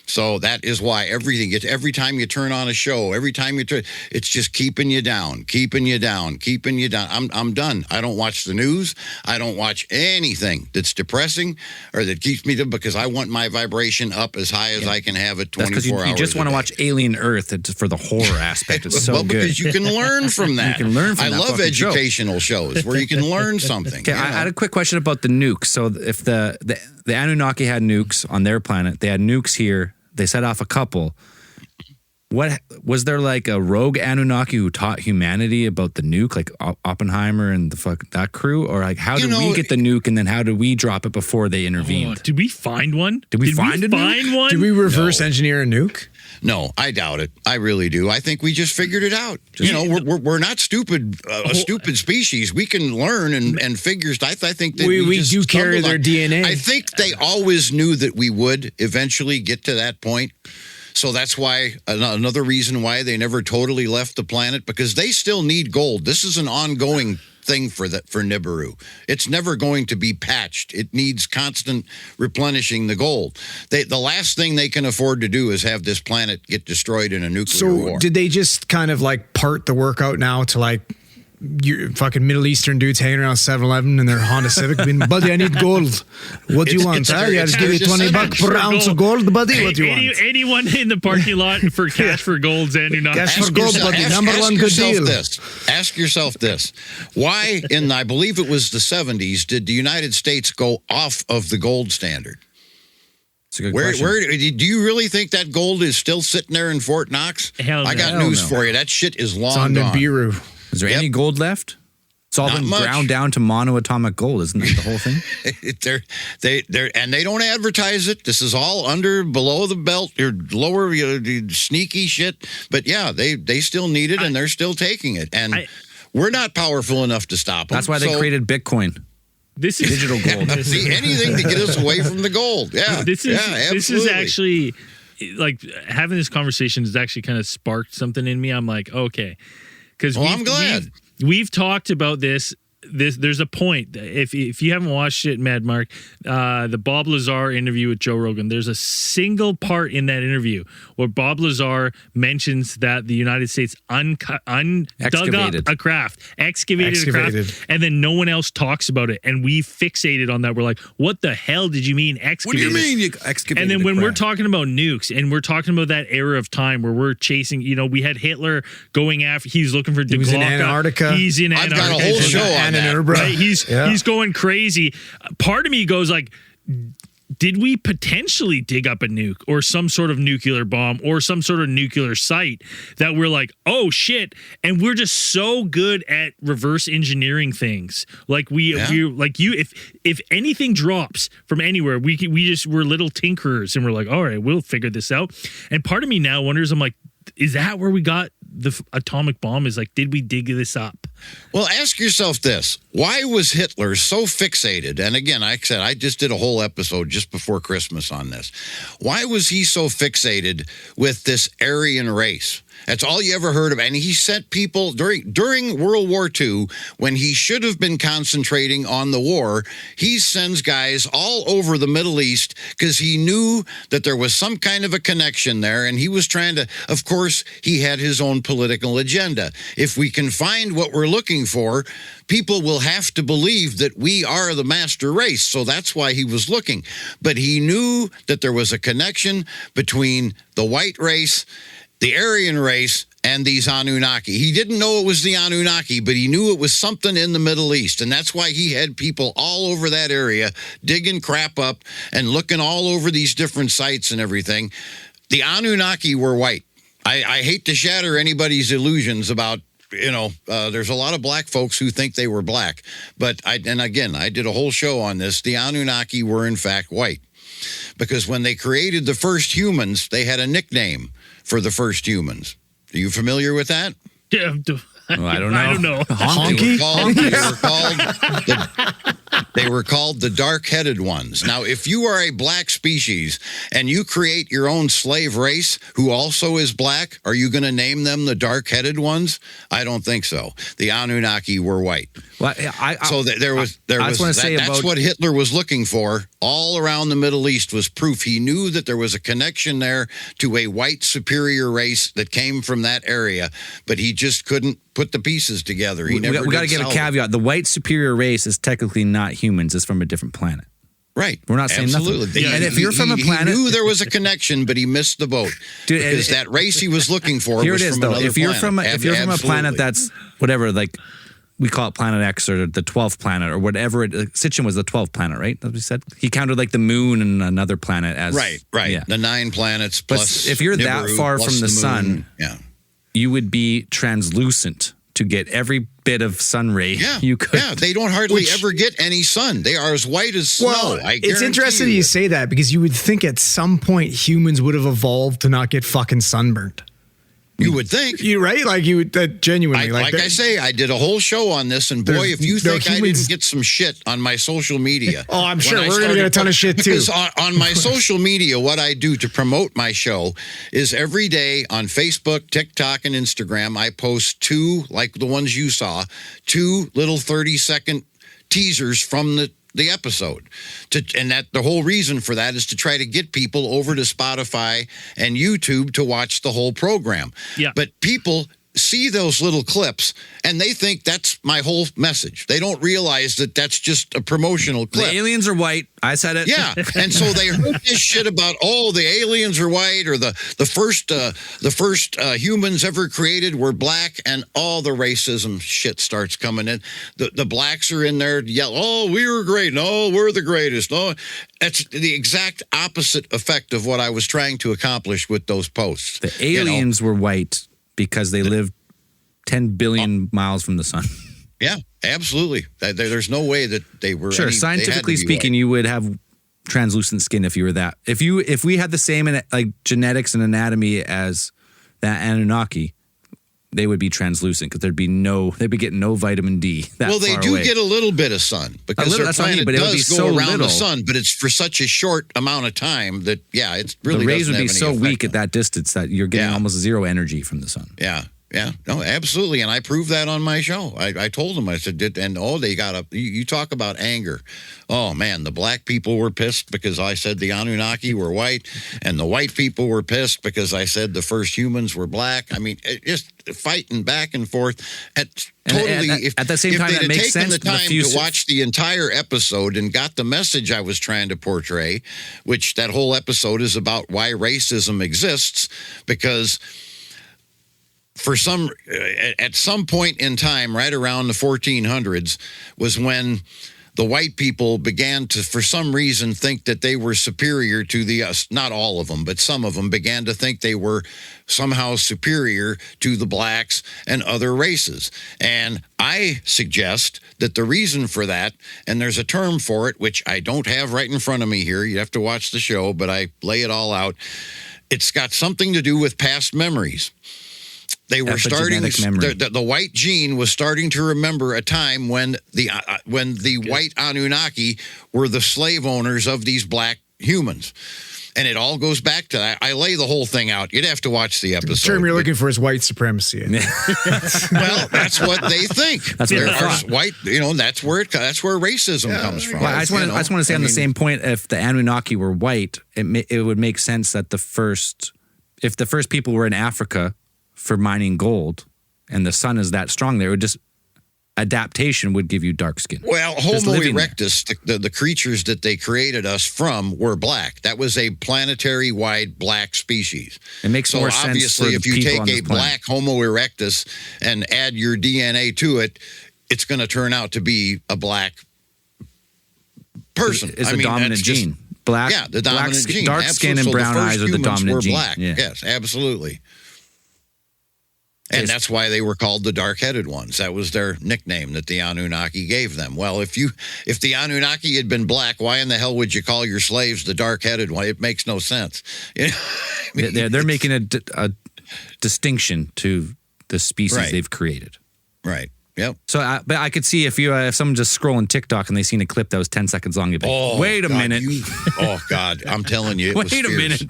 So that is why every time you turn on a show, it's just keeping you down. I'm done. I don't watch the news. I don't watch anything that's depressing or that keeps me down because I want my vibration up as high as I can have it 24 hours. You just want to watch Alien Earth for the horror aspect. It's so good. Because you can learn from that. You can learn from I that love educational shows where you can learn something. Okay, I had a quick question about the nukes. So if the Anunnaki had nukes on their planet, they had nukes here. They set off a couple. What was there like a rogue Anunnaki who taught humanity about the nuke, like Oppenheimer and that crew, or like how did we get the nuke and then how did we drop it before they intervened? Did we find one? Did we find one? Did we reverse engineer a nuke? No, I doubt it. I really do. I think we just figured it out. We're not stupid, a stupid species. We can learn and figure. I think that we do carry their DNA. I think they always knew that we would eventually get to that point. So that's why another reason why they never totally left the planet, because they still need gold. This is an ongoing thing for Nibiru. It's never going to be patched. It needs constant replenishing the gold. The last thing they can afford to do is have this planet get destroyed in a nuclear war. So did they just kind of like part the workout now to like you fucking Middle Eastern dudes hanging around 7-Eleven in their Honda Civic being, buddy, I need gold. What do you want? Yeah, just give me $20 per ounce of gold, buddy. What do you want? Anyone in the parking lot for cash for gold's Anunnaki. Cash for gold, buddy. Number one good deal. Ask yourself this. Why, I believe it was the 70s, did the United States go off of the gold standard? That's a good question. Where do you really think that gold is still sitting there in Fort Knox? I got news for you. That shit is long gone. It's on Nibiru. Is there any gold left? It's all been ground down to monoatomic gold, isn't that the whole thing? They don't advertise it. This is all below the belt, or lower, sneaky shit. But yeah, they still need it, and they're still taking it. And we're not powerful enough to stop them. That's why they created Bitcoin. This is digital gold. See, anything to get us away from the gold. Yeah, this is actually like having this conversation has actually kind of sparked something in me. I'm like, okay. Because I'm glad we've talked about this. There's a point. If you haven't watched it, Mad Mark, the Bob Lazar interview with Joe Rogan, there's a single part in that interview where Bob Lazar mentions that the United States dug up a craft, excavated a craft, and then no one else talks about it. And we fixated on that. We're like, what the hell did you mean excavated? What do you mean you excavated? And then when we're talking about nukes and we're talking about that era of time where we're chasing, we had Hitler going after, he's looking for He was in Antarctica. He's in Antarctica. I've got a whole show on that. Right? He's going crazy. Part of me goes like, did we potentially dig up a nuke or some sort of nuclear bomb or some sort of nuclear site that we're like, oh shit, and we're just so good at reverse engineering things. Like if anything drops from anywhere, we're little tinkerers and we're like, all right, we'll figure this out. And part of me now wonders, I'm like, is that where we got the atomic bomb? Is like, did we dig this up? Well, ask yourself this. Why was Hitler so fixated? And again, like I said, I just did a whole episode just before Christmas on this. Why was he so fixated with this Aryan race? That's all you ever heard of. And he sent people during World War II, when he should have been concentrating on the war, he sends guys all over the Middle East because he knew that there was some kind of a connection there. And he was trying to, of course, he had his own political agenda. If we can find what we're looking for, people will have to believe that we are the master race. So that's why he was looking. But he knew that there was a connection between the white race, the Aryan race, and these Anunnaki. He didn't know it was the Anunnaki, but he knew it was something in the Middle East. And that's why he had people all over that area digging crap up and looking all over these different sites and everything. The Anunnaki were white. I hate to shatter anybody's illusions about, there's a lot of black folks who think they were black. But I did a whole show on this. The Anunnaki were in fact white. because when they created the first humans, they had a nickname for the first humans. Are you familiar with that? Yeah, Well, I don't know. I don't know. Honky? They were called the dark-headed ones. Now, if you are a black species and you create your own slave race who also is black, are you going to name them the dark-headed ones? I don't think so. The Anunnaki were white. Well, That's what Hitler was looking for all around the Middle East, was proof. He knew that there was a connection there to a white superior race that came from that area, but he just couldn't put the pieces together. We got to give a caveat. The white superior race is technically not humans. It's from a different planet. Right. We're not saying absolutely. nothing. Yeah, and if you're from a planet, he knew there was a connection, but he missed the boat. Dude, because that race he was looking for here was it is, from though. another If you're planet. from a planet that's whatever, like we call it Planet X or the 12th planet or whatever. Sitchin was the 12th planet, right? That's what we said. He counted like the moon and another planet as right. Yeah. The 9 planets plus. But if you're that far from the sun, you would be translucent to get every bit of sun ray you could. Yeah, they don't hardly ever get any sun. They are as white as snow. Well, it's interesting you say that, because you would think at some point humans would have evolved to not get fucking sunburned. You would think. You right? Like you would genuinely. I say, I did a whole show on this, and boy, if you think I didn't get some shit on my social media. Oh, I'm sure we're going to get a ton of shit too. Because on my social media, what I do to promote my show is every day on Facebook, TikTok, and Instagram, I post 2, like the ones you saw, 2 little 30-second teasers from the episode. And that the whole reason for that is to try to get people over to Spotify and YouTube to watch the whole program. Yeah. But people see those little clips and they think that's my whole message. They don't realize that that's just a promotional clip. The aliens are white. I said it. Yeah. And so they heard this shit about, the aliens are white, or the first humans ever created were black, and all the racism shit starts coming in. The blacks are in there yelling, "Oh, we were great. No, we're the greatest." No, that's the exact opposite effect of what I was trying to accomplish with those posts. The aliens were white because they lived 10 billion miles from the sun. Yeah, absolutely. There's no way that they were. Sure, scientifically speaking, white. You would have translucent skin if you were that. If we had the same like genetics and anatomy as that Anunnaki, they would be translucent because they'd be getting no vitamin D. Well, they do get a little bit of sun because their planet does go around the sun, but it's for such a short amount of time that it's really the rays would be so weak at that distance that you're getting almost zero energy from the sun. Yeah, no, absolutely, and I proved that on my show. I told them, I said, they got you talk about anger. Oh man, the black people were pissed because I said the Anunnaki were white, and the white people were pissed because I said the first humans were black. I mean, just fighting back and forth. At the same time, that makes sense. If they'd taken the time to watch the entire episode and got the message I was trying to portray, which that whole episode is about why racism exists, because at some point in time, right around the 1400s, was when the white people began to, for some reason, think that they were superior to not all of them, but some of them began to think they were somehow superior to the blacks and other races. And I suggest that the reason for that, and there's a term for it, which I don't have right in front of me here, you have to watch the show, but I lay it all out. It's got something to do with past memories. They were starting. The white gene was starting to remember a time when the white Anunnaki were the slave owners of these black humans, and it all goes back to that. I lay the whole thing out. You'd have to watch the episode. The term you're looking for is white supremacy. Well, that's what they think. That's what they're white. That's where racism comes from. Well, I just want to say on the same point, if the Anunnaki were white, it would make sense that if the first people were in Africa for mining gold, and the sun is that strong there, it would just adaptation would give you dark skin. Well, Homo erectus, the creatures that they created us from, were black. That was a planetary-wide black species. It makes more sense. So obviously, if you take a black Homo erectus and add your DNA to it, it's going to turn out to be a black person. It's a dominant gene. Black, the dominant gene. Dark skin and brown eyes are the dominant gene. Black. Yeah. Yes, absolutely. And that's why they were called the dark-headed ones. That was their nickname that the Anunnaki gave them. Well, if the Anunnaki had been black, why in the hell would you call your slaves the dark-headed one? It makes no sense. You know? I mean, they're making a distinction to the species they've created. Right. Yep. So, but I could see if someone just scrolling TikTok and they seen a clip that was 10 seconds long, you'd be like, wait a minute. Oh, God. I'm telling you. Wait a minute.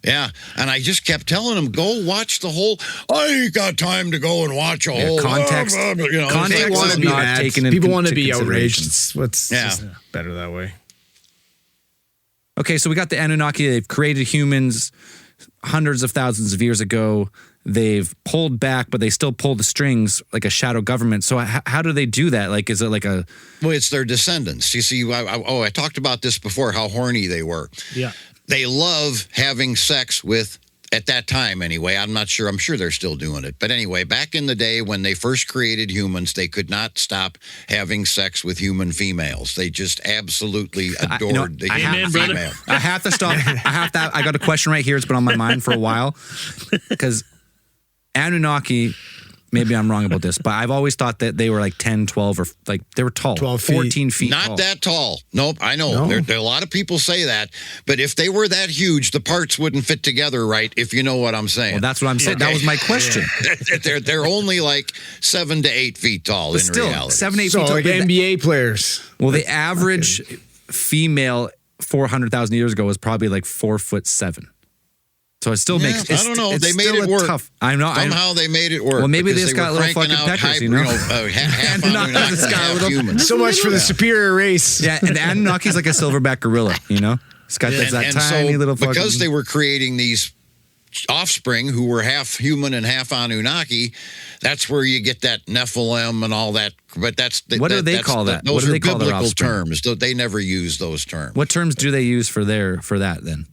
Yeah, and I just kept telling them, go watch the whole. I ain't got time to go and watch a whole context. Context want is to be not taken into people want to be consideration. outraged. It's just better that way. Okay, so we got the Anunnaki. They've created humans hundreds of thousands of years ago. They've pulled back, but they still pull the strings like a shadow government. So how do they do that? Like, is it like a... Well, it's their descendants. You see, I talked about this before, how horny they were. Yeah. They love having sex with, at that time anyway, I'm not sure, I'm sure they're still doing it. But anyway, back in the day when they first created humans, they could not stop having sex with human females. They just absolutely adored the human female. I have to stop. I got a question right here. It's been on my mind for a while. Because Anunnaki, maybe I'm wrong about this, but I've always thought that they were like 10, 12, or like they were tall. 12 feet. 14 feet Not tall. that tall. Nope, I know. No. There a lot of people say that. But if they were that huge, the parts wouldn't fit together right, if you know what I'm saying. Well, that's what I'm saying. Okay. That was my question. they're only like 7 to 8 feet tall But in still, reality. 7, 8 feet So tall. like NBA players. Well, the average female 400,000 years ago was probably like 4'7". So it still makes. I don't know. They made it work. Tough. I know. Somehow they made it work. Well, maybe they because just got were little cranking fucking out peckers, you know? half Not Anunnaki, this guy half with a- human. So much for the superior race. Yeah, and the Anunnaki's like a silverback gorilla, you know? It's got that tiny little fucking... Because they were creating these offspring who were half human and half Anunnaki, that's where you get that Nephilim and all that. But that's What do they call that? Those What do are they call their biblical offspring? terms. They never use those terms. What terms do they use for that then?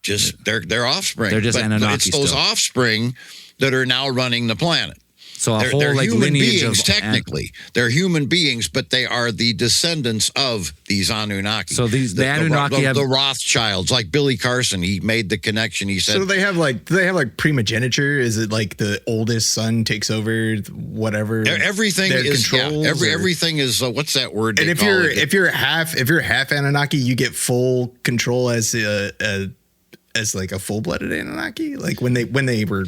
Just their offspring. They're just but Anunnaki it's those still. offspring that are now running the planet. So a They're whole like human lineage beings, of... technically. They're human beings, but they are the descendants of these Anunnaki. So the Anunnaki have... The Rothschilds, like Billy Carson, he made the connection. He said... So do they have like primogeniture? Is it like the oldest son takes over whatever? Everything is controls, everything is what's that word? And they call it? if you're half Anunnaki, you get full control as like a full-blooded Anunnaki. Like when they were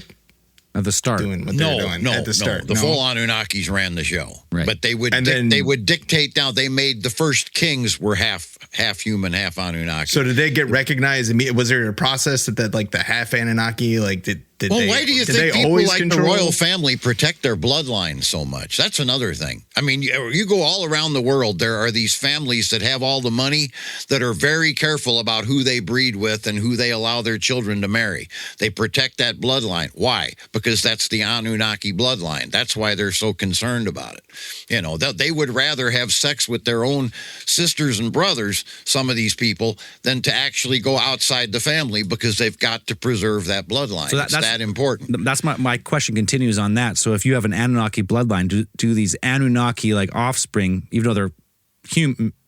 At the start. doing what they were doing at the start. The full Anunnakis ran the show, Right. but they would they would dictate. Now they made the first kings were half human, half Anunnaki. So did they get recognized? Was there a process that like the half Anunnaki did Well, they, why do you did think they people always like control? the royal family protect their bloodline so much? That's another thing. I mean, you go all around the world, there are these families that have all the money that are very careful about who they breed with and who they allow their children to marry. They protect that bloodline. Why? Because that's the Anunnaki bloodline. That's why they're so concerned about it. You know, they would rather have sex with their own sisters and brothers, some of these people, than to actually go outside the family because they've got to preserve that bloodline. So that's that important. That's my question continues on that. So if you have an Anunnaki bloodline, do these Anunnaki like offspring, even though they're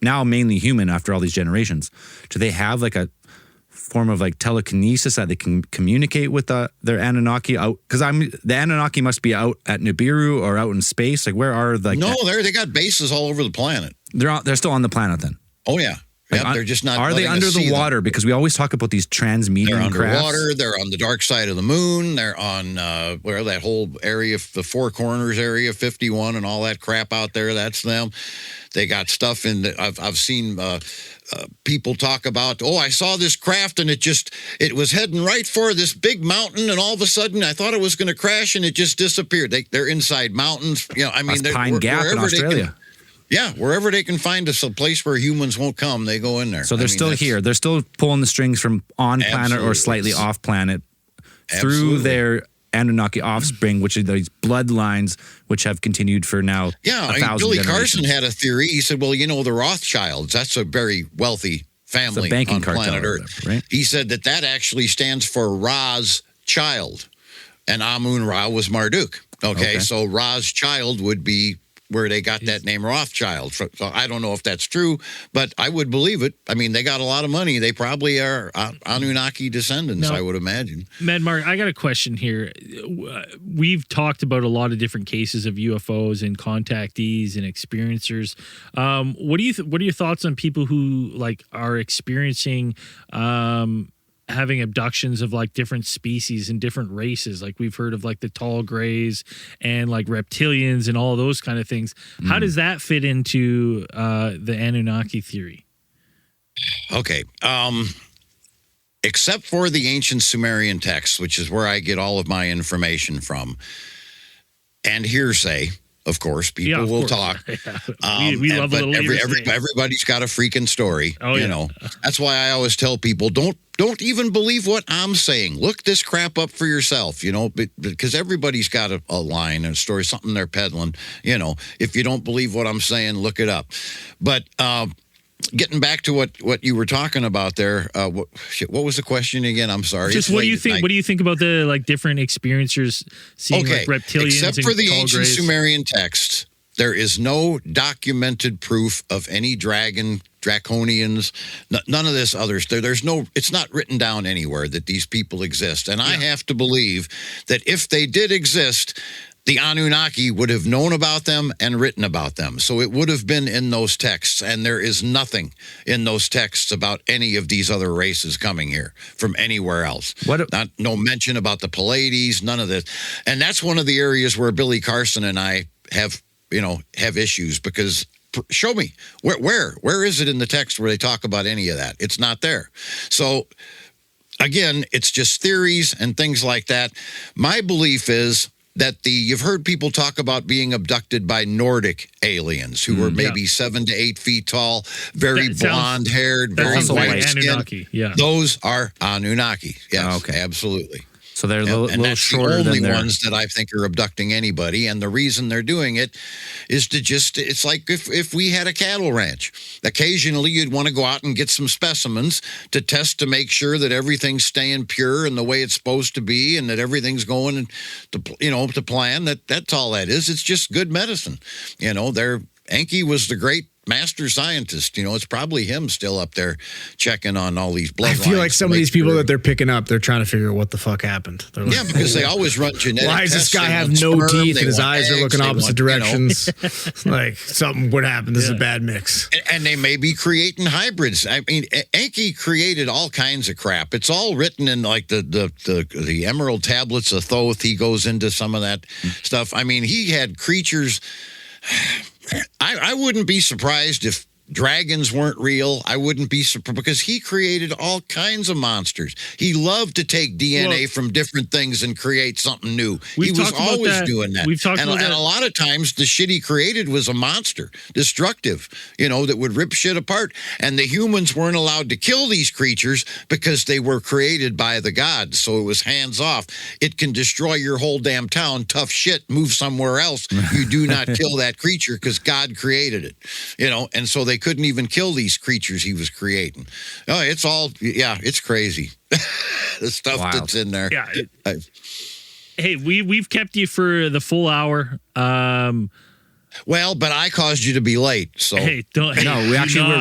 now mainly human after all these generations, do they have like a form of like telekinesis that they can communicate with their Anunnaki out? Because the Anunnaki must be out at Nibiru or out in space. Like where are they? No, they got bases all over the planet. They're still on the planet then. Oh yeah. Yep, they're just not. Are they under the water? Because we always talk about these transmedium They're crafts. underwater. They're on the dark side of the moon. They're on where that whole area, the Four Corners area, 51, and all that crap out there. That's them. They got stuff in. I've seen people talk about. Oh, I saw this craft and it was heading right for this big mountain, and all of a sudden I thought it was going to crash, and it just disappeared. They're inside mountains. You know, I mean, that's Pine Gap in Australia. Yeah, wherever they can find a place where humans won't come, they go in there. So they're still here. They're still pulling the strings from on planet or slightly off planet through their Anunnaki offspring, which are these bloodlines which have continued for now. Yeah, Billy Carson had a theory. He said, well, you know, the Rothschilds, that's a very wealthy family on planet Earth. Right? He said that actually stands for Ra's child, and Amun-Ra was Marduk. Okay, so Ra's child would be where they got that name Rothschild. So I don't know if that's true, but I would believe it. I mean, they got a lot of money. They probably are Anunnaki descendants, I would imagine. Mad Mark, I got a question here. We've talked about a lot of different cases of UFOs and contactees and experiencers. What are your thoughts on people who like are experiencing having abductions of like different species and different races? Like we've heard of like the tall grays and like reptilians and all those kind of things. How does that fit into the Anunnaki theory? Okay. Except for the ancient Sumerian texts, which is where I get all of my information from, and hearsay, of course, people will talk. We love a little everybody's got a freaking story. Oh, you know, that's why I always tell people, don't even believe what I'm saying. Look this crap up for yourself, you know, because everybody's got a line, a story, something they're peddling. You know, if you don't believe what I'm saying, look it up. But getting back to what you were talking about there, what was the question again? I'm sorry. Just what do you think? What do you think about the like different experiencers seeing like reptilians? Except for the ancient Sumerian texts, there is no documented proof of any draconians, none of this others. There's no. It's not written down anywhere that these people exist, and I have to believe that if they did exist, the Anunnaki would have known about them and written about them. So it would have been in those texts, and there is nothing in those texts about any of these other races coming here from anywhere else. No mention about the Pleiades, none of this. And that's one of the areas where Billy Carson and I have issues, because show me where is it in the text where they talk about any of that? It's not there. So again, it's just theories and things like that. My belief is that you've heard people talk about being abducted by Nordic aliens who were maybe 7 to 8 feet tall, very blonde-haired, very white skinned. Yeah. Those are Anunnaki. Yes, okay. Absolutely. So they're a little shorter than the only ones that I think are abducting anybody, and the reason they're doing it is to it's like if we had a cattle ranch. Occasionally, you'd want to go out and get some specimens to test to make sure that everything's staying pure and the way it's supposed to be, and that everything's going to plan. That's all that is. It's just good medicine. You know, Enki was the great master scientist. You know, it's probably him still up there checking on all these bloodlines. I feel like some of these people that they're picking up, they're trying to figure out what the fuck happened. Like, yeah, because they always run genetic why does this guy have no teeth and his eyes are looking opposite directions? Like something would happen. This is a bad mix. And they may be creating hybrids. I mean, Enki created all kinds of crap. It's all written in like the Emerald Tablets of Thoth. He goes into some of that stuff. I mean, he had creatures. I wouldn't be surprised if dragons weren't real. I wouldn't be surprised, because he created all kinds of monsters. He loved to take DNA from different things and create something new. He was always doing that. And a lot of times the shit he created was a monster, destructive, that would rip shit apart. And the humans weren't allowed to kill these creatures because they were created by the gods. So it was hands off. It can destroy your whole damn town. Tough shit. Move somewhere else. You do not kill that creature because God created it. And so they couldn't even kill these creatures he was creating. Oh, it's crazy. The stuff that's in there. Yeah. Hey, we've kept you for the full hour. Well, but I caused you to be late. So we're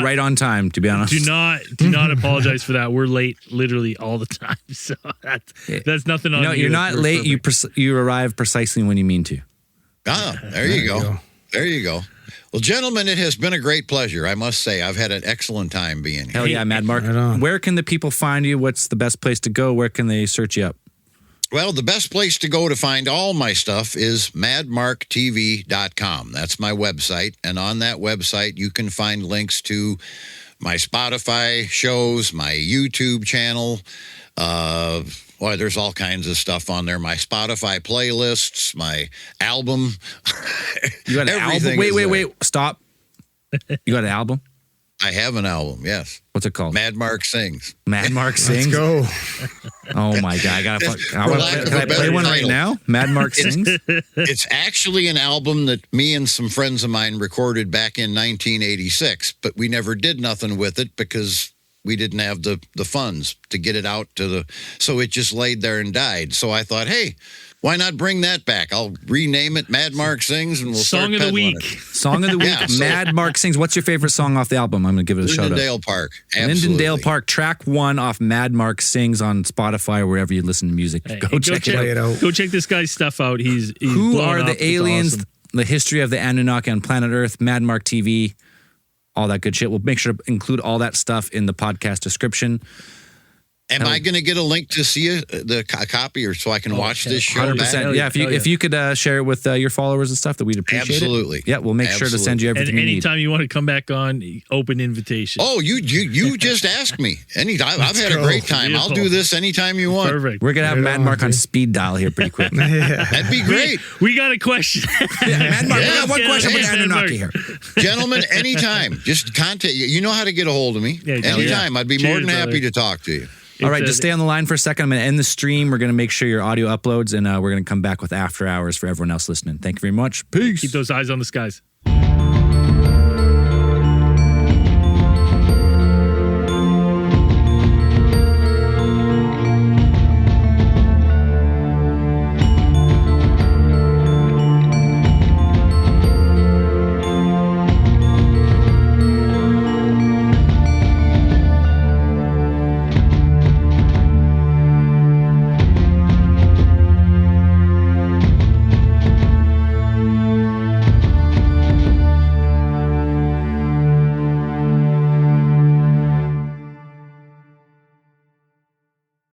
right on time, to be honest. Do not apologize for that. We're late literally all the time. So that's nothing on you. No, you're not late. You arrive precisely when you mean to. Ah, there you go. There you go. Well, gentlemen, it has been a great pleasure. I must say, I've had an excellent time being here. Hell yeah, Mad Mark. Where can the people find you? What's the best place to go? Where can they search you up? Well, the best place to go to find all my stuff is madmarktv.com. That's my website. And on that website, you can find links to my Spotify shows, my YouTube channel. There's all kinds of stuff on there. My Spotify playlists, my album. You got an album? Wait. Stop. You got an album? I have an album, yes. What's it called? Mad Mark Sings. Mad Mark Sings? Let's go. Oh, my God. Can I play one right now? Mad Mark Sings? It's actually an album that me and some friends of mine recorded back in 1986, but we never did nothing with it because we didn't have the funds to get it out so it just laid there and died. So I thought, hey, Why not bring that back? I'll rename it Mad Mark Sings, and we'll Song start of the peddling week. it. Song of the week. Yeah, so- Mad Mark Sings. What's your favorite song off the album? I'm going to give it a shout out. Lindendale Park. Absolutely. Lindendale Park, track 1 off Mad Mark Sings on Spotify or wherever you listen to music. Hey, Go check it out. Go check this guy's stuff out. He's Who blown are up. the It's aliens? awesome. The history of the Anunnaki on planet Earth. Mad Mark TV. All that good shit. We'll make sure to include all that stuff in the podcast description. Am I going to get a link to see the copy, or so I can watch this show 100%. back? Yeah, if you could share it with your followers and stuff, that we'd appreciate Absolutely. it. Yeah, we'll make sure to send you And everything you need. anytime you want to come back on, open invitation. Oh, you just asked me. Anytime. I've had a great time. I'll do this anytime you want. Perfect. We're going to have Mad Mark on speed dial here pretty quick. That'd be great. We got a question. Mad Mark, we got one Yeah, question hey, with Mad Anunnaki Mark. here. Gentlemen, anytime. Just contact you. You know how to get a hold of me. Yeah, anytime. I'd be more Cheers, than happy brother. to talk to you. All right, just stay on the line for a second. I'm going to end the stream. We're going to make sure your audio uploads, and we're going to come back with after hours for everyone else listening. Thank you very much. Peace. Keep those eyes on the skies.